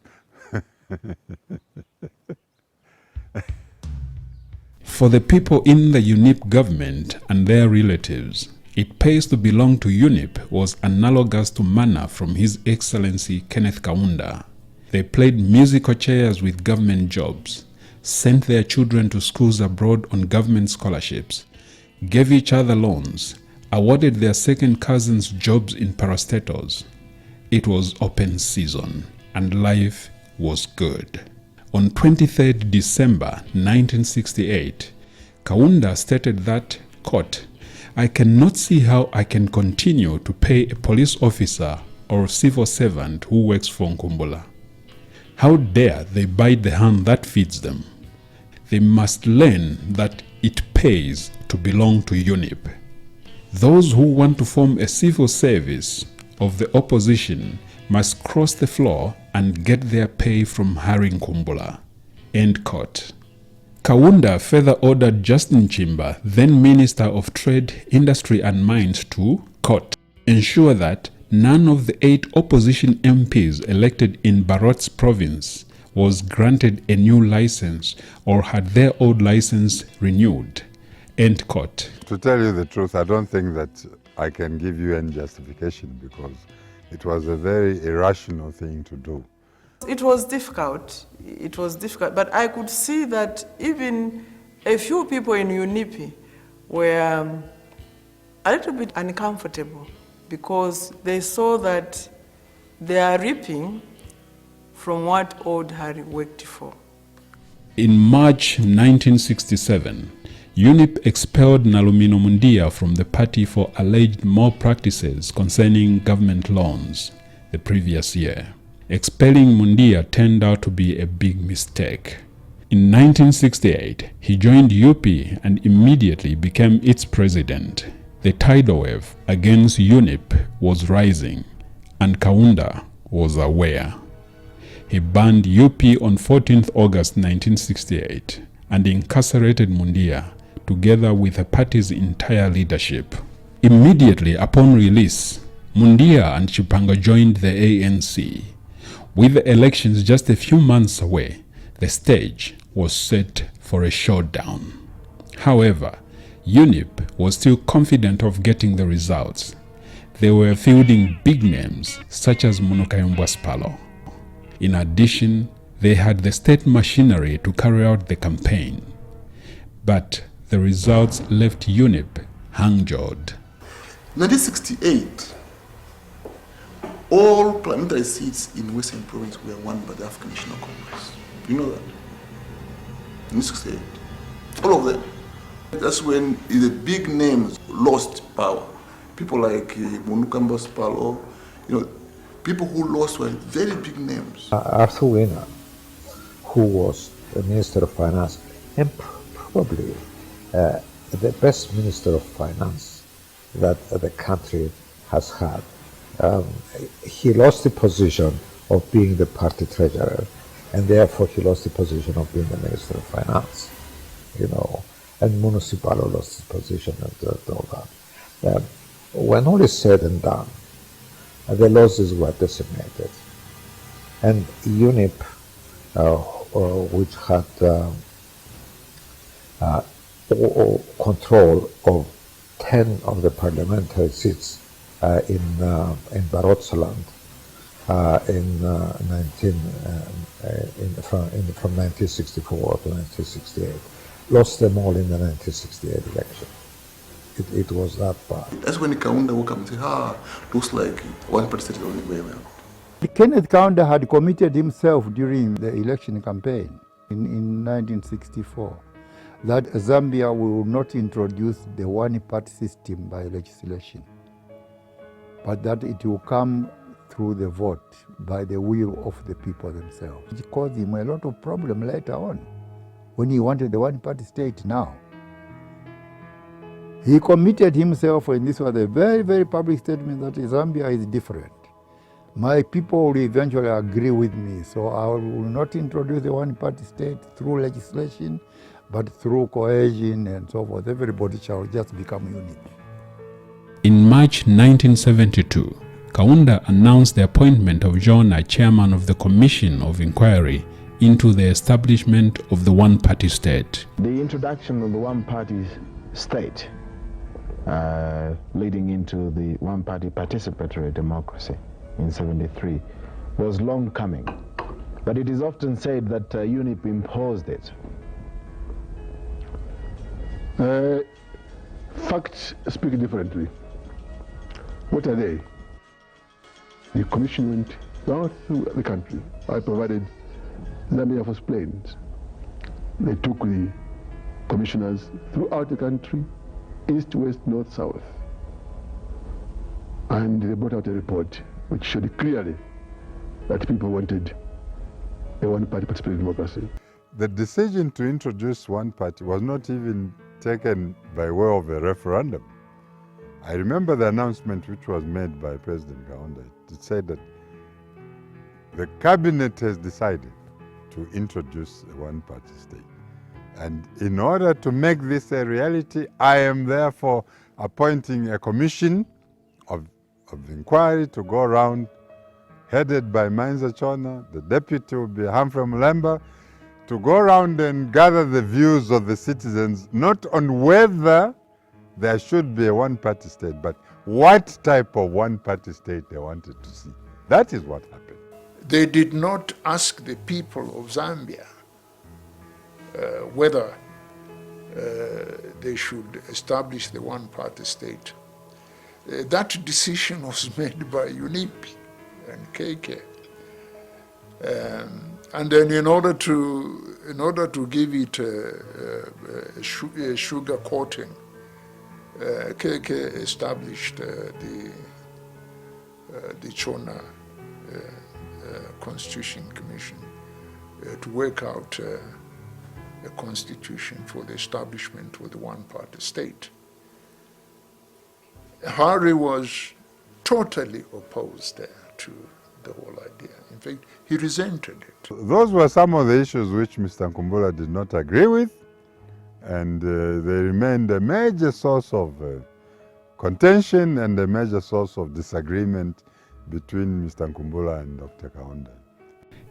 For the people in the UNIP government and their relatives, "It pays to belong to UNIP" was analogous to manna from His Excellency Kenneth Kaunda. They played musical chairs with government jobs, sent their children to schools abroad on government scholarships, gave each other loans, awarded their second cousins jobs in parastatals. It was open season and life was good. On 23rd December 1968, Kaunda stated that, quote, "I cannot see how I can continue to pay a police officer or civil servant who works for Nkumbula. How dare they bite the hand that feeds them? They must learn that it pays to belong to UNIP. Those who want to form a civil service of the opposition must cross the floor and get their pay from Harry Nkumbula." End quote. Kaunda further ordered Justin Chimba, then Minister of Trade, Industry and Mines, to, quote, "ensure that none of the 8 opposition MPs elected in Barot's province was granted a new license or had their old license renewed." End quote. To tell you the truth, I don't think that I can give you any justification because it was a very irrational thing to do. It was difficult. It was difficult, but I could see that even a few people in UNIP were a little bit uncomfortable because they saw that they are reaping from what old Harry worked for. In March 1967, UNIP expelled Nalumino Mundia from the party for alleged malpractices concerning government loans the previous year. Expelling Mundia turned out to be a big mistake. In 1968, he joined UP and immediately became its president. The tidal wave against UNIP was rising, and Kaunda was aware. He banned UP on 14th August 1968 and incarcerated Mundia together with the party's entire leadership. Immediately upon release, Mundia and Chipanga joined the ANC. With the elections just a few months away, the stage was set for a showdown. However, UNIP was still confident of getting the results. They were fielding big names such as Munukayumbwa Spalo. In addition, they had the state machinery to carry out the campaign. But the results left UNIP hang-jawed. 1968, all parliamentary seats in Western Province were won by the African National Congress. You know that? 1968. All of them. That's when the big names lost power. People like Munukayumbwa Spalo, people who lost were very big names. Arthur Weiner, who was the Minister of Finance, and probably the best Minister of Finance that the country has had. He lost the position of being the party treasurer, and therefore he lost the position of being the Minister of Finance, and Municipalo lost his position and all that. When all is said and done, the losses were decimated, and UNIP, which had control of 10 of the parliamentary seats in Barot's from 1964 to 1968, lost them all in the 1968 election. It was that bad. That's when Kaunda woke up and said, looks like one party is only way well. Kenneth Kaunda had committed himself during the election campaign in 1964 that Zambia will not introduce the one-party system by legislation, but that it will come through the vote by the will of the people themselves. It caused him a lot of problem later on when he wanted the one-party state now. He committed himself, and this was a very, very public statement, that Zambia is different. My people will eventually agree with me, so I will not introduce the one-party state through legislation, but through cohesion and so forth. Everybody shall just become unique. In March 1972, Kaunda announced the appointment of John as chairman of the Commission of Inquiry into the establishment of the one-party state. The introduction of the one-party state leading into the one-party participatory democracy in '73 was long coming, but it is often said that UNIP imposed it. facts speak differently. What are they? The commission went down through the country. I provided Zambia Force planes. They took the commissioners throughout the country, east, west, north, south. And they brought out a report which showed clearly that people wanted a one-party participatory democracy. The decision to introduce one party was not even taken by way of a referendum. I remember the announcement which was made by President Kaunda. It said that the cabinet has decided to introduce a one-party state. And in order to make this a reality, I am therefore appointing a commission of inquiry to go around, headed by Mainza Chona. The deputy will be Humphrey Mulemba, to go around and gather the views of the citizens, not on whether there should be a one-party state, but what type of one-party state they wanted to see. That is what happened. They did not ask the people of Zambia whether they should establish the one-party state. That decision was made by UNIP and KK. And then in order to give it a sugar coating, KK established the Chona Constitution Commission to work out a constitution for the establishment of the one-party state. Harry was totally opposed to the whole idea. In fact, he resented it. Those were some of the issues which Mr. Nkumbula did not agree with, and they remained a major source of contention and a major source of disagreement between Mr. Nkumbula and Dr. Kaunda.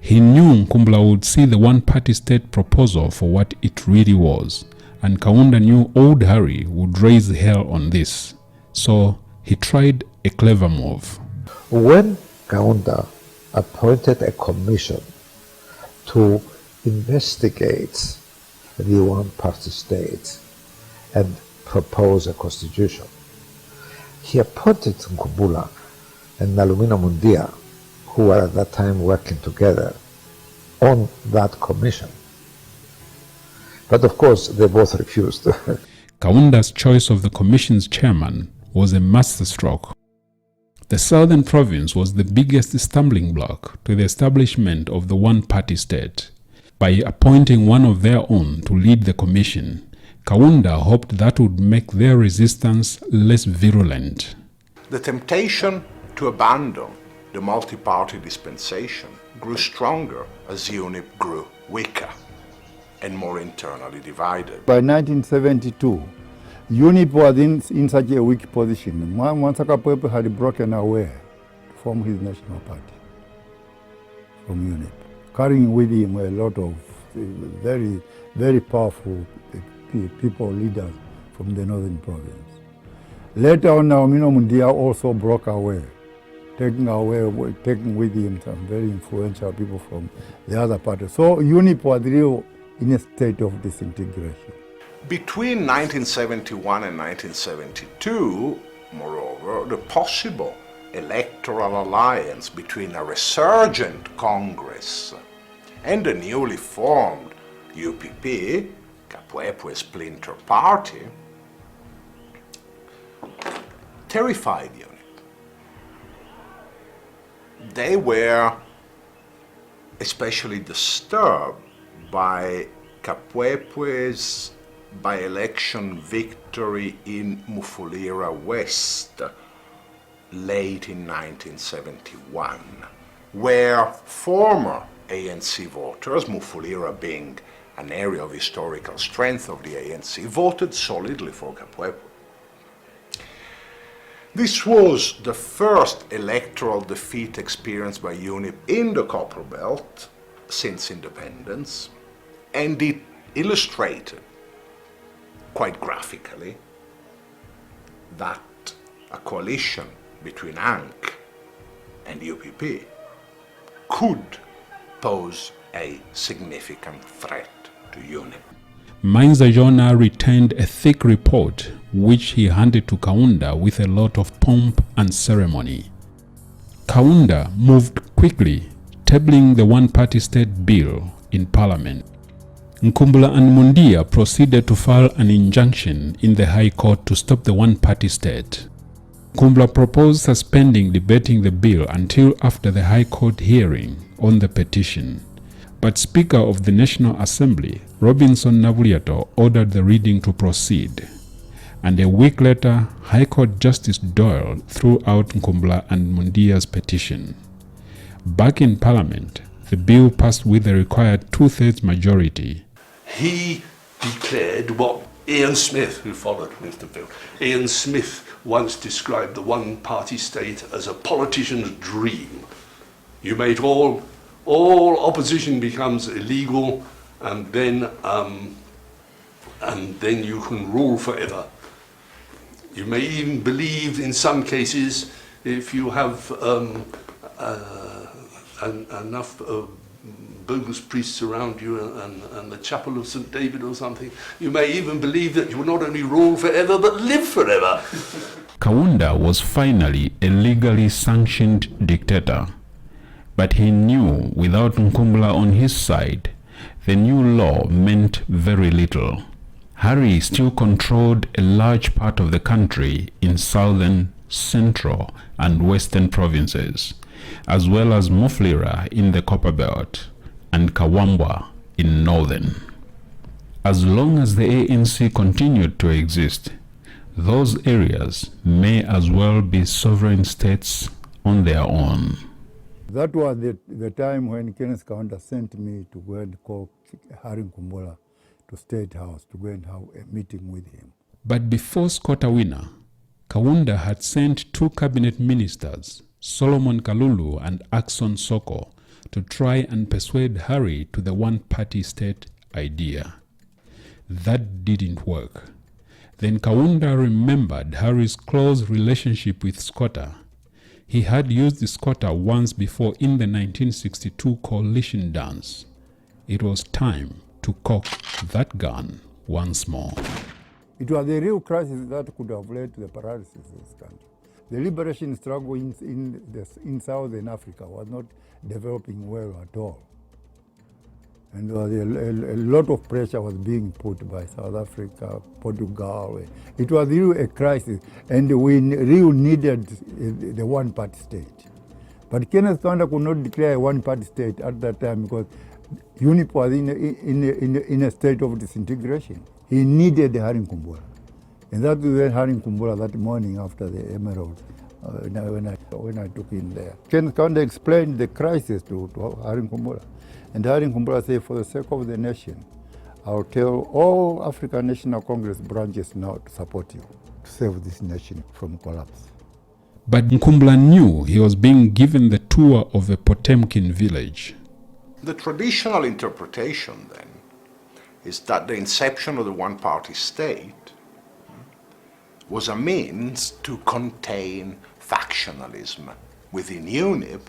He knew Nkumbula would see the one-party state proposal for what it really was, and Kaunda knew old Harry would raise hell on this. So he tried a clever move. When Kaunda appointed a commission to investigate the one-party state and propose a constitution, he appointed Nkumbula and Nalumina Mundia, who were at that time working together on that commission. But of course, they both refused. Kaunda's choice of the commission's chairman was a masterstroke. The southern province was the biggest stumbling block to the establishment of the one-party state. By appointing one of their own to lead the commission, Kaunda hoped that would make their resistance less virulent. The temptation to abandon the multi-party dispensation grew stronger as UNIP grew weaker and more internally divided. By 1972, UNIP was in such a weak position. Mwansaka Pwepe had broken away to form his national party from UNIP, carrying with him a lot of very, very powerful people, leaders from the northern province. Later on, Naumino Mundia also broke away, taking with him some very influential people from the other parties. So UNIP was really in a state of disintegration. Between 1971 and 1972, moreover, the possible electoral alliance between a resurgent Congress and the newly formed UPP, Kapwepwe splinter party, terrified UNIP. They were especially disturbed by Kapwepwe's by-election victory in Mufulira West late in 1971, where former ANC voters, Mufulira being an area of historical strength of the ANC, voted solidly for Kapwepwe. This was the first electoral defeat experienced by UNIP in the Copper Belt since independence, and it illustrated quite graphically that a coalition between ANC and UPP could pose a significant threat to UNIP. Mainzajona retained a thick report which he handed to Kaunda with a lot of pomp and ceremony. Kaunda moved quickly, tabling the one-party state bill in parliament. Nkumbula and Mundia proceeded to file an injunction in the High Court to stop the one-party state. Nkumbula proposed suspending debating the bill until after the High Court hearing on the petition. But Speaker of the National Assembly, Robinson Nabulyato, ordered the reading to proceed. And a week later, High Court Justice Doyle threw out Nkumbula and Mundia's petition. Back in Parliament, the bill passed with the required two-thirds majority. He declared what Ian Smith, who followed with the bill, Ian Smith once described the one-party state as a politician's dream. You make all opposition becomes illegal, and then you can rule forever. You may even believe, in some cases, if you have enough bogus priests around you and the chapel of St. David or something, you may even believe that you will not only rule forever, but live forever. Kaunda was finally a legally sanctioned dictator. But he knew without Nkumbula on his side, the new law meant very little. Hari still controlled a large part of the country in southern, central, and western provinces, as well as Mufulira in the Copperbelt and Kawambwa in northern. As long as the ANC continued to exist, those areas may as well be sovereign states on their own. That was the time when Kenneth Kaunda sent me to go and call Hari Nkumbula to State House to go and have a meeting with him. But before Skotawina, Kaunda had sent two cabinet ministers, Solomon Kalulu and Axon Soko, to try and persuade Hari to the one-party state idea. That didn't work. Then Kaunda remembered Hari's close relationship with Scotta. He had used Scotta once before in the 1962 coalition dance. It was time to cock that gun once more. It was a real crisis that could have led to the paralysis of this country. The liberation struggle in Southern Africa was not developing well at all. And there was a lot of pressure was being put by South Africa, Portugal. It was really a crisis, and we really needed the one-party state. But Kenneth Kaunda could not declare a one-party state at that time because UNIP was in a state of disintegration. He needed Hari Nkumbula. And that was when Hari Nkumbula, that morning after the Emerald, when I took him there. Kenneth Kaunda explained the crisis to Hari Nkumbula. And Hari Nkumbula said, for the sake of the nation, I'll tell all African National Congress branches now to support you, to save this nation from collapse. But Nkumbula knew he was being given the tour of a Potemkin village. The traditional interpretation, then, is that the inception of the one-party state was a means to contain factionalism within UNIP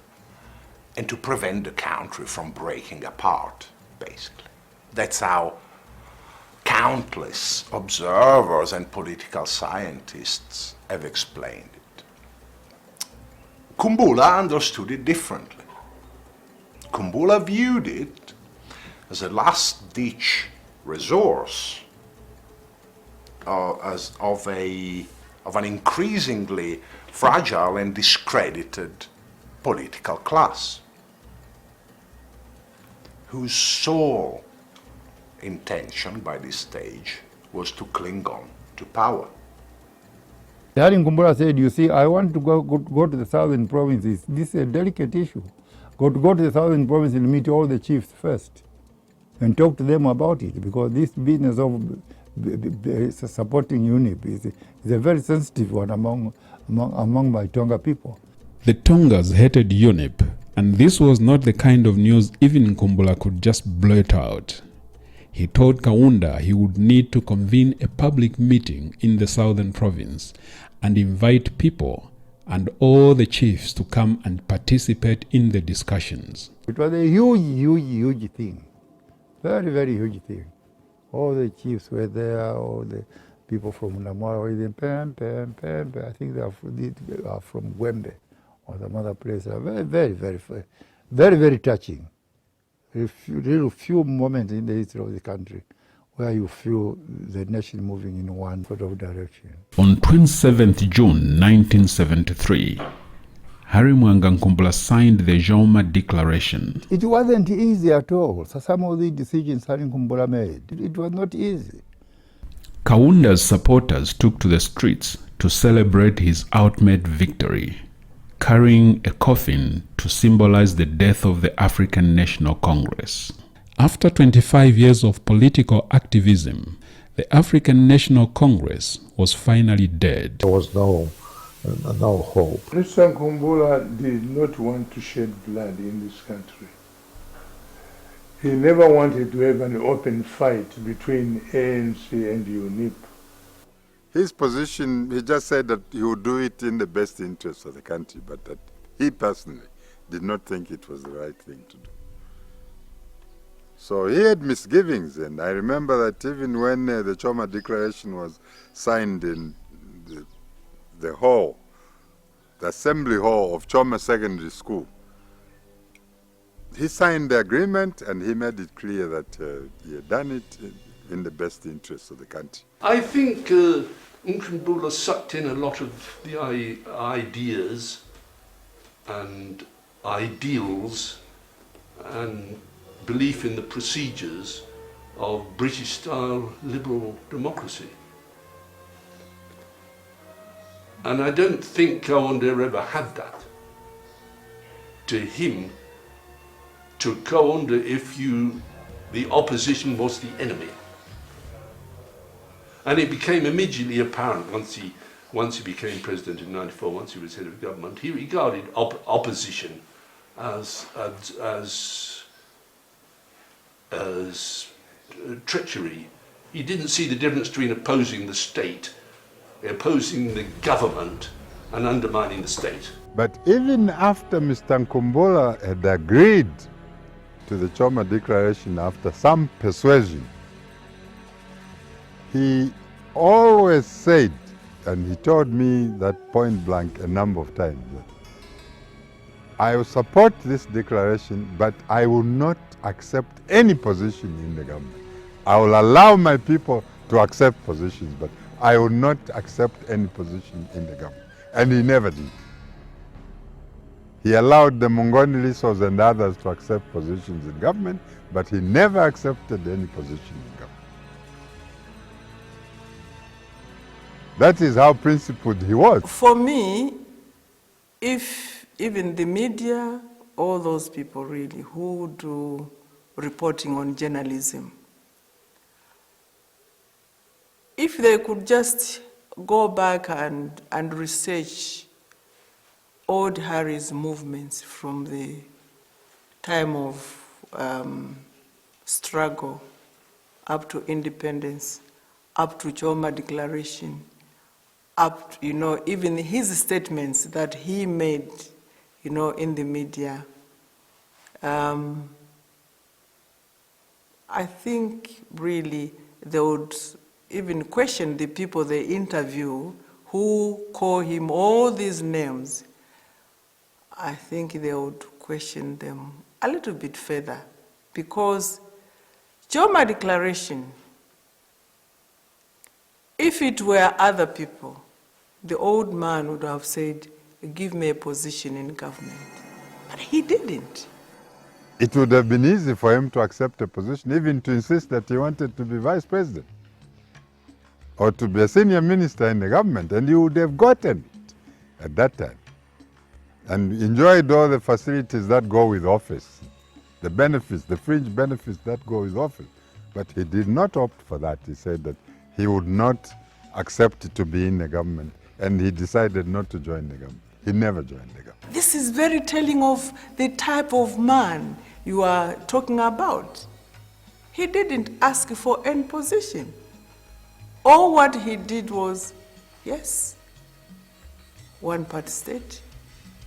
and to prevent the country from breaking apart, basically. That's how countless observers and political scientists have explained it. Nkumbula understood it differently. Nkumbula viewed it as a last-ditch resource of an increasingly fragile and discredited political class, whose sole intention by this stage was to cling on to power. Hari Nkumbula said, you see, I want to go to the southern provinces. This is a delicate issue. Go to the southern provinces and meet all the chiefs first and talk to them about it, because this business of supporting UNIP is a very sensitive one among my Tonga people. The Tongas hated UNIP, and this was not the kind of news even Nkumbula could just blurt out. He told Kaunda he would need to convene a public meeting in the southern province and invite people and all the chiefs to come and participate in the discussions. It was a huge thing, very, very huge thing. All the chiefs were there, all the people from Namwara were there, I think they are from Gwembe or some other place. Very, very touching. Real few moments in the history of the country where you feel the nation moving in one sort of direction. On 27th June 1973, Harry Mwanga Nkumbula signed the Joma Declaration. It wasn't easy at all. So some of the decisions Harry Nkumbula made, it was not easy. Kaunda's supporters took to the streets to celebrate his ultimate victory, carrying a coffin to symbolize the death of the African National Congress. After 25 years of political activism, the African National Congress was finally dead. There was no hope. Mr. Nkumbula did not want to shed blood in this country. He never wanted to have an open fight between ANC and UNIP. His position, he just said that he would do it in the best interest of the country, but that he personally did not think it was the right thing to do. So he had misgivings, and I remember that even when the Choma Declaration was signed in the hall, the assembly hall of Choma Secondary School, he signed the agreement and he made it clear that he had done it in the best interest of the country. I think Nkumbula sucked in a lot of the ideas and ideals and belief in the procedures of British-style liberal democracy. And I don't think Kaunda ever had that. To him, to Kaunda, the opposition was the enemy. And it became immediately apparent once he became president in '94, once he was head of government, he regarded opposition as treachery. He didn't see the difference between opposing the state, opposing the government, and undermining the state. But even after Mr. Nkumbula had agreed to the Choma Declaration after some persuasion, he always said, and he told me that point blank a number of times, that I will support this declaration, but I will not accept any position in the government. I will allow my people to accept positions, but I will not accept any position in the government. And he never did. He allowed the Mungoni Lissos and others to accept positions in government, but he never accepted any position in government. That is how principled he was. For me, if even the media, all those people really who do reporting on journalism, if they could just go back and research old Harry's movements from the time of struggle up to independence, up to Choma Declaration, up to, even his statements that he made, in the media. I think really they would even question the people they interview who call him all these names. I think they would question them a little bit further, because Choma Declaration, if it were other people, the old man would have said, give me a position in government. But he didn't. It would have been easy for him to accept a position, even to insist that he wanted to be vice president or to be a senior minister in the government, and he would have gotten it at that time and enjoyed all the facilities that go with office, the benefits, the fringe benefits that go with office. But he did not opt for that. He said that he would not accept to be in the government, and he decided not to join the government. He never joined the government. This is very telling of the type of man you are talking about. He didn't ask for any position. All what he did was, yes, one-party state,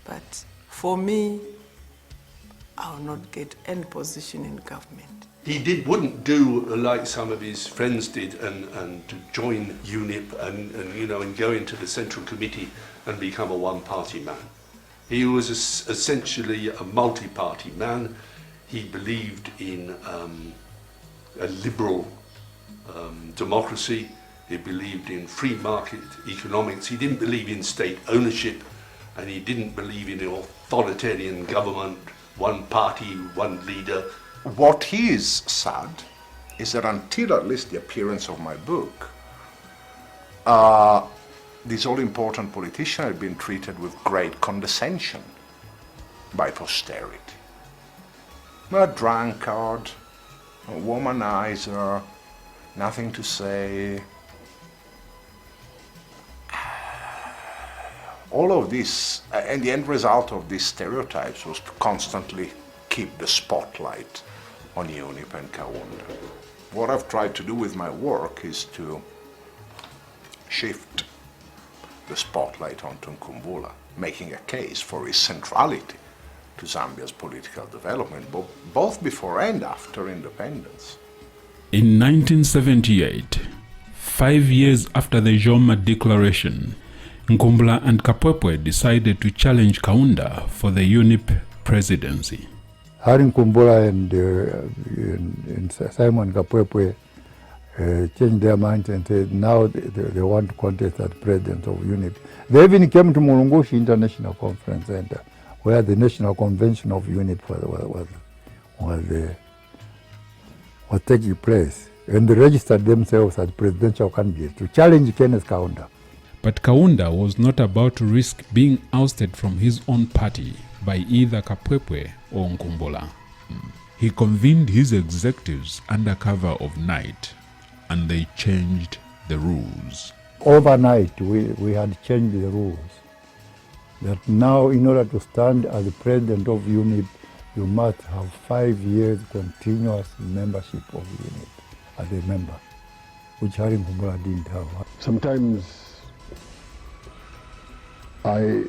but for me, I will not get any position in government. He wouldn't do like some of his friends did and to join UNIP and go into the Central Committee and become a one-party man. He was essentially a multi-party man. He believed in a liberal democracy. He believed in free market economics. He didn't believe in state ownership, and he didn't believe in an authoritarian government, one party, one leader. What is sad is that until at least the appearance of my book, this all-important politician had been treated with great condescension by posterity. A drunkard, a womanizer, nothing to say. All of this, and the end result of these stereotypes was to constantly keep the spotlight on UNIP and Kaunda. What I've tried to do with my work is to shift the spotlight onto Nkumbula, making a case for his centrality to Zambia's political development, both before and after independence. In 1978, 5 years after the Joma Declaration, Nkumbula and Kapwepwe decided to challenge Kaunda for the UNIP presidency. Hari Nkumbula and Simon Kapwepwe changed their minds and said now they want to contest as president of UNIP. They even came to Mulungushi International Conference Center, where the National Convention of UNIP was taking place, and they registered themselves as presidential candidates to challenge Kenneth Kaunda. But Kaunda was not about to risk being ousted from his own party by either Kapwepwe or Nkumbula. He convened his executives under cover of night, and they changed the rules. Overnight, we had changed the rules. That now, in order to stand as the president of UNIP, you must have 5 years continuous membership of UNIP as a member, which Hari Nkumbula didn't have. Sometimes I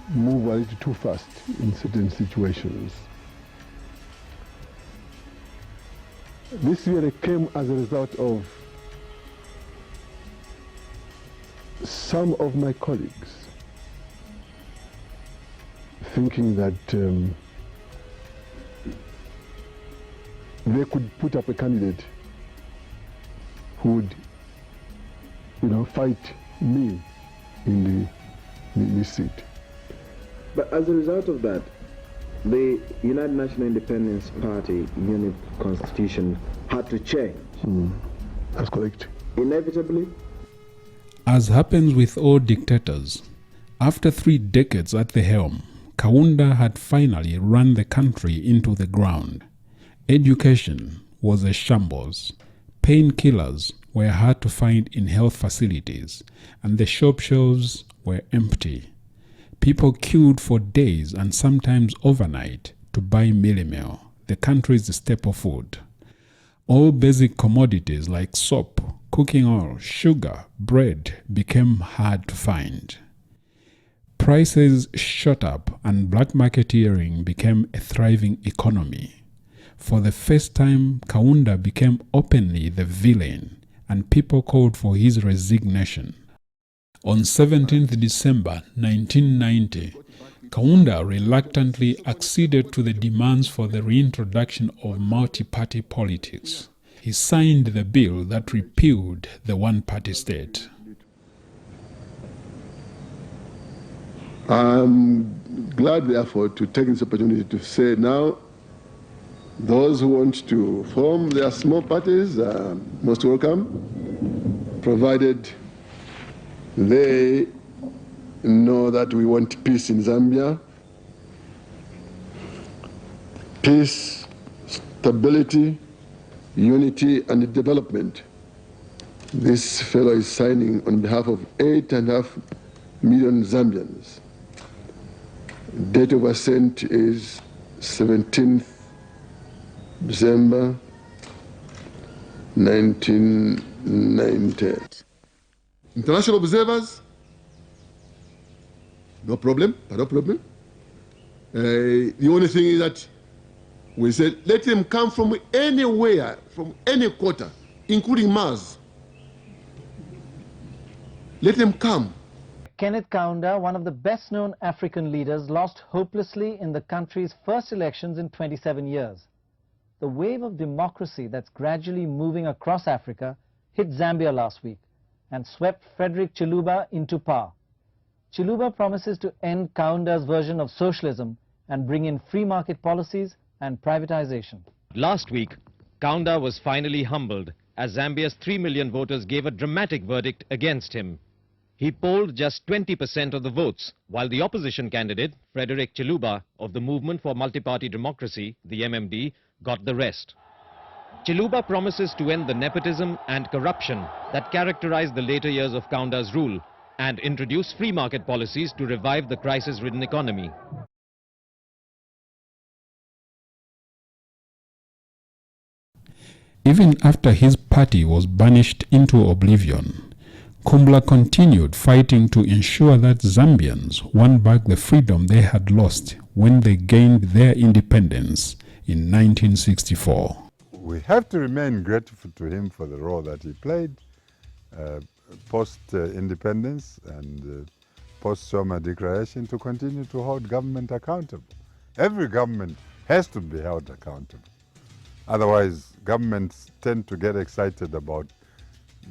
move a little too fast in certain situations. This really came as a result of some of my colleagues thinking that they could put up a candidate who would, fight me in this seat. But as a result of that, the United National Independence Party UNIP constitution had to change. That's correct. Inevitably. As happens with all dictators, after 3 decades at the helm, Kaunda had finally run the country into the ground. Education was a shambles. Painkillers were hard to find in health facilities, and the shop shelves were empty. People queued for days and sometimes overnight to buy mealie, the country's staple food. All basic commodities like soap, cooking oil, sugar, bread became hard to find. Prices shot up and black marketeering became a thriving economy. For the first time, Kaunda became openly the villain, and people called for his resignation. On 17th December 1990, Kaunda reluctantly acceded to the demands for the reintroduction of multi-party politics. He signed the bill that repealed the one-party state. I'm glad, therefore, to take this opportunity to say now, those who want to form their small parties are most welcome, provided they know that we want peace in Zambia, peace, stability, unity, and development. This fellow is signing on behalf of 8.5 million Zambians. Date of assent is 17th December 1990. International observers, no problem. The only thing is that we said, let them come from anywhere, from any quarter, including Mars. Let them come. Kenneth Kaunda, one of the best-known African leaders, lost hopelessly in the country's first elections in 27 years. The wave of democracy that's gradually moving across Africa hit Zambia last week and swept Frederick Chiluba into power. Chiluba promises to end Kaunda's version of socialism and bring in free market policies and privatization. Last week, Kaunda was finally humbled as Zambia's 3 million voters gave a dramatic verdict against him. He polled just 20% of the votes, while the opposition candidate, Frederick Chiluba, of the Movement for Multi-Party Democracy, the MMD, got the rest. Chiluba promises to end the nepotism and corruption that characterized the later years of Kaunda's rule and introduce free market policies to revive the crisis-ridden economy. Even after his party was banished into oblivion, Nkumbula continued fighting to ensure that Zambians won back the freedom they had lost when they gained their independence in 1964. We have to remain grateful to him for the role that he played post-independence and post-Soma declaration to continue to hold government accountable. Every government has to be held accountable. Otherwise, governments tend to get excited about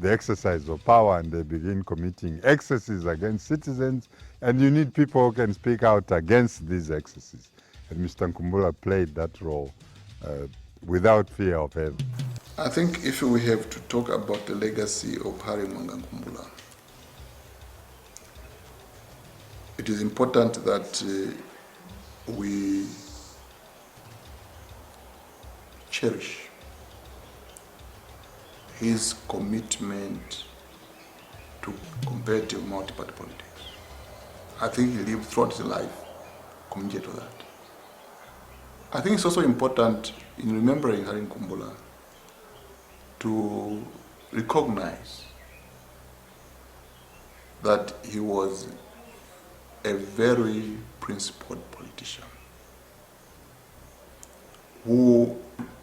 the exercise of power and they begin committing excesses against citizens, and you need people who can speak out against these excesses. And Mr. Nkumbula played that role without fear of heaven. I think if we have to talk about the legacy of Harry Mwanga Nkumbula, it is important that we cherish his commitment to competitive multi-party politics. I think he lived throughout his life committed to that. I think it's also important in remembering Harry Nkumbula to recognize that he was a very principled politician who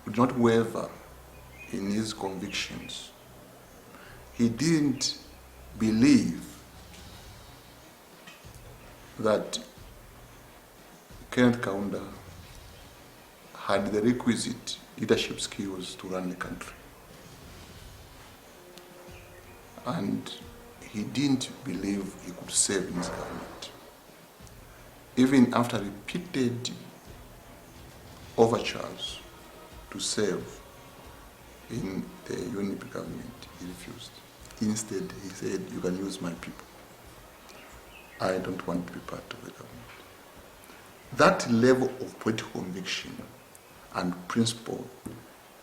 did not waver in his convictions. He didn't believe that Kenneth Kaunda had the requisite leadership skills to run the country. And he didn't believe he could serve in his government. Even after repeated overtures to serve in the UNIP government, he refused. Instead, he said, you can use my people. I don't want to be part of the government. That level of political conviction and principled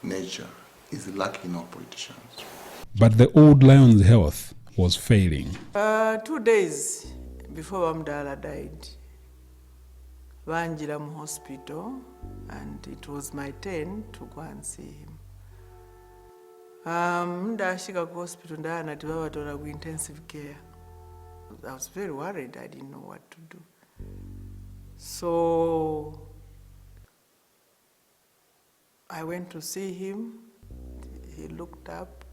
nature is lacking in our politicians. But the old lion's health was failing. 2 days before Bamdala died, Vanjiram Hospital, and it was my turn to go and see him. Ndashika ku hospital ndana tivavatona ku intensive care. I was very worried. I didn't know what to do. So I went to see him. He looked up,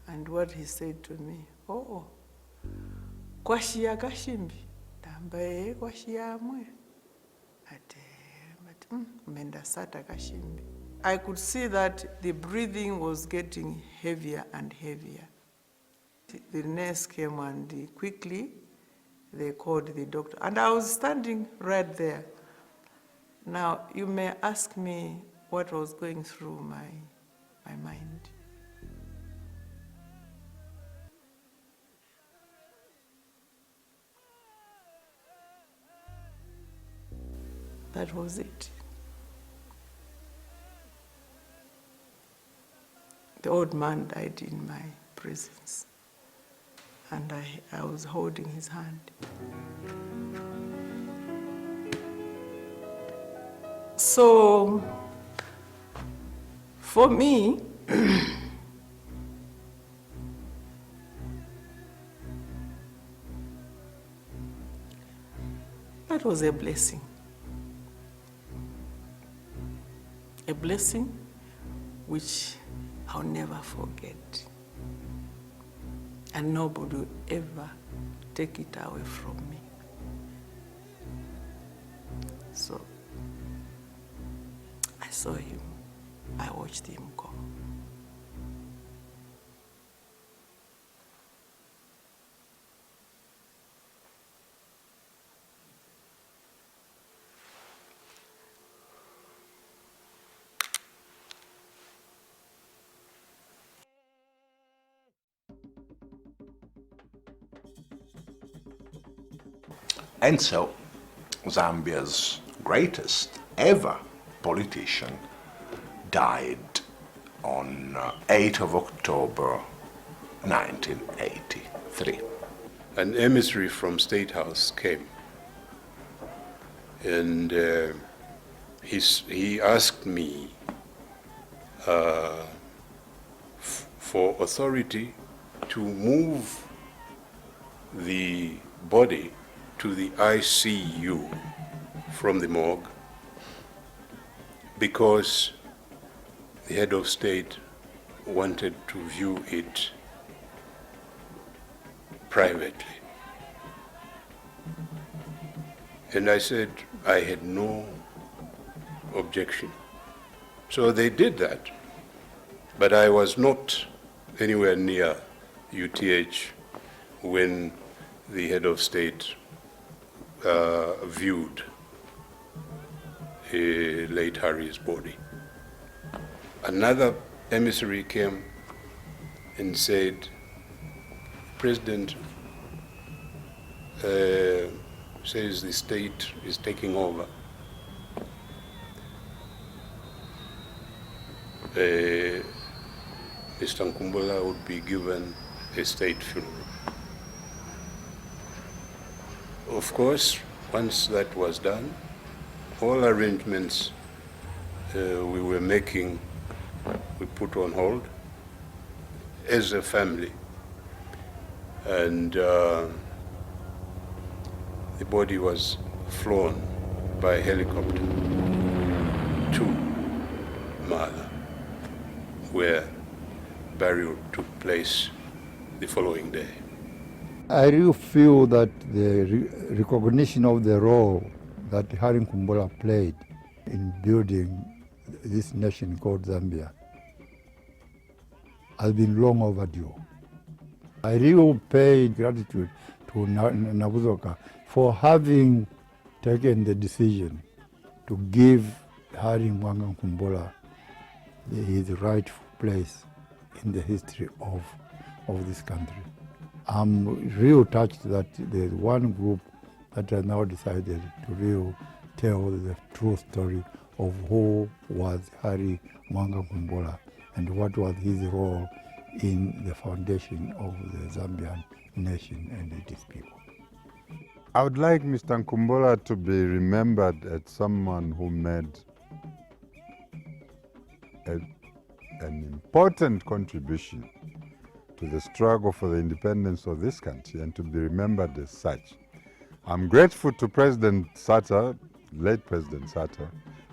and what he said to me, oh, kwashiya kashimbi, tamba kwashiya mwe, but menda sata kashimbi. I could see that the breathing was getting heavier and heavier. The nurse came and quickly they called the doctor, and I was standing right there. Now, you may ask me what was going through my mind. That was it. The old man died in my presence, and I was holding his hand. So, for me, that was a blessing. a blessing which I'll never forget. And nobody will ever take it away from me. So I saw him, I watched him go. And so, Zambia's greatest ever politician died on 8th of October 1983. An emissary from State House came, and he asked me for authority to move the body to the ICU from the morgue because the head of state wanted to view it privately. And I said I had no objection. So they did that, but I was not anywhere near UTH when the head of state viewed late Harry's body. Another emissary came and said, President says the state is taking over. Mr. Nkumbula would be given a state funeral. Of course, once that was done, all arrangements we were making, we put on hold as a family. And the body was flown by helicopter to Mala, where burial took place the following day. I really feel that the recognition of the role that Harry Nkumbula played in building this nation called Zambia has been long overdue. I really pay gratitude to Nabuzoka for having taken the decision to give Harry Nkumbula his rightful place in the history of this country. I'm real touched that there's one group that has now decided to really tell the true story of who was Harry Nkumbula and what was his role in the foundation of the Zambian nation and its people. I would like Mr. Nkumbula to be remembered as someone who made an important contribution to the struggle for the independence of this country and to be remembered as such. I'm grateful to President Sata, late President Sata,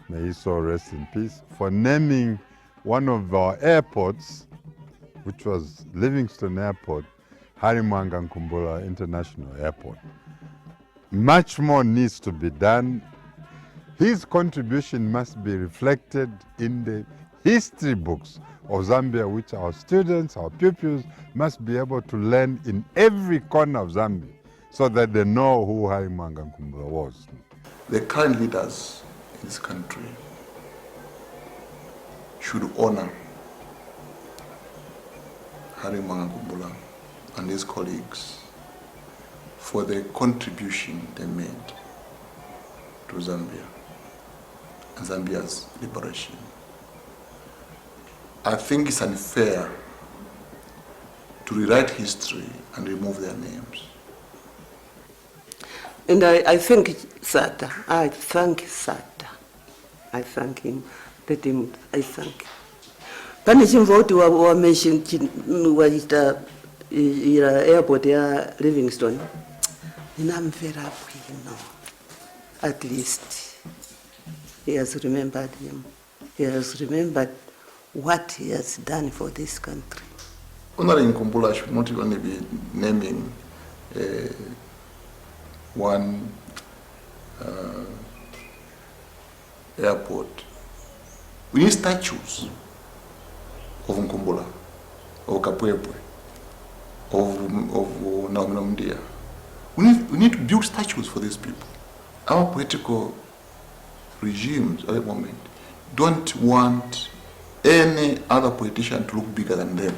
may he so rest in peace, for naming one of our airports, which was Livingston Airport, Harry Nkumbula International Airport. Much more needs to be done. His contribution must be reflected in the history books of Zambia, which our students, our pupils, must be able to learn in every corner of Zambia so that they know who Harry Nkumbula was. The current leaders in this country should honor Harry Nkumbula and his colleagues for the contribution they made to Zambia and Zambia's liberation. I think it's unfair to rewrite history and remove their names. And I thank Sata. I thank Sata. I thank him. Let him, I thank him. Pani chimvoti wa mention waita airport ya Livingston. Ninamvera bwino. At least he has remembered him. He has remembered what he has done for this country. Honoring Nkumbula should not only be naming one airport. We need statues of Nkumbula, of Kapwepwe, of Nkumbula. We need to build statues for these people. Our political regimes at the moment don't want any other politician to look bigger than them.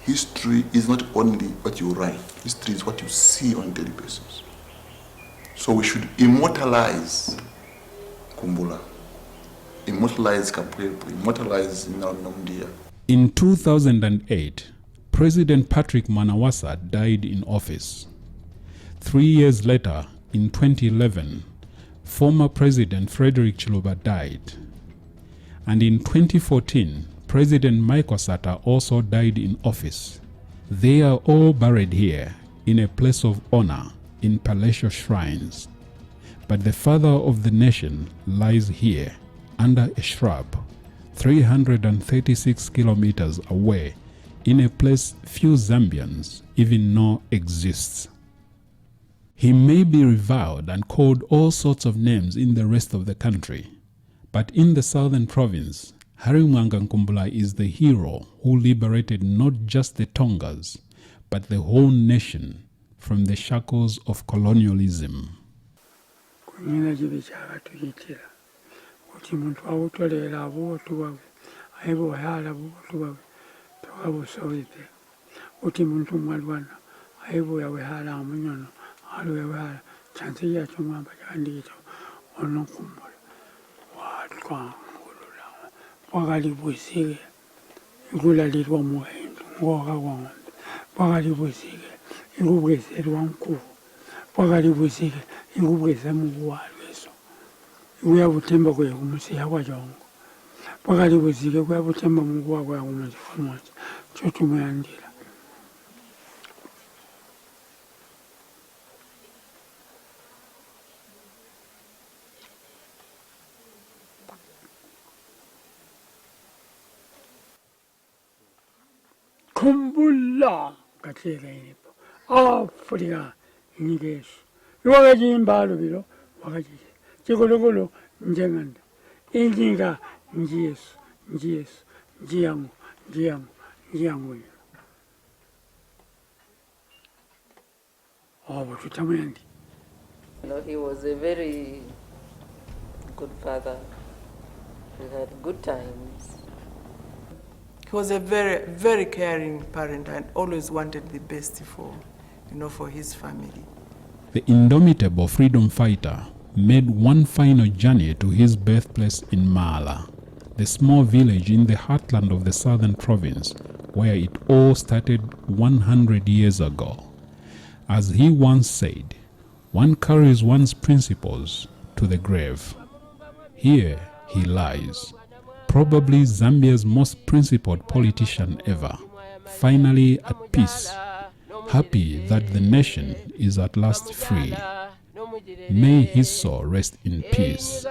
History is not only what you write, history is what you see on a daily basis. So we should immortalize Nkumbula, immortalize Kapwepwe, immortalize Nkumbula. In 2008, President Patrick Manawasa died in office. 3 years later, in 2011, former President Frederick Chiluba died. And in 2014, President Mike Osata also died in office. They are all buried here in a place of honor in palatial shrines. But the father of the nation lies here under a shrub 336 kilometers away in a place few Zambians even know exists. He may be reviled and called all sorts of names in the rest of the country, but in the southern province, Harimwanga Nkumbula is the hero who liberated not just the Tongas, but the whole nation from the shackles of colonialism. Wakati busike ikulalirwa muhendu ngoka wonke wakati busike ikubweserwa nkulu wakati busike ikubwesa mukuwalweso kuyabuthemba kwe kumusiya kwajongo wakati busike kuyabuthemba mukuwa kwa kumusifamoja chotumuyandira Nkumbula katheka inipo Afrika nikesu iwakaji imbalo bilo wakaji chikolokolo njenganda injinga njiyesu njiyangu tutamuyandi. He was a very good father. We had good times. He was a very, very caring parent and always wanted the best for his family. The indomitable freedom fighter made one final journey to his birthplace in Mala, the small village in the heartland of the southern province, where it all started 100 years ago. As he once said, one carries one's principles to the grave. Here he lies, probably Zambia's most principled politician ever, finally at peace, happy that the nation is at last free. May his soul rest in peace.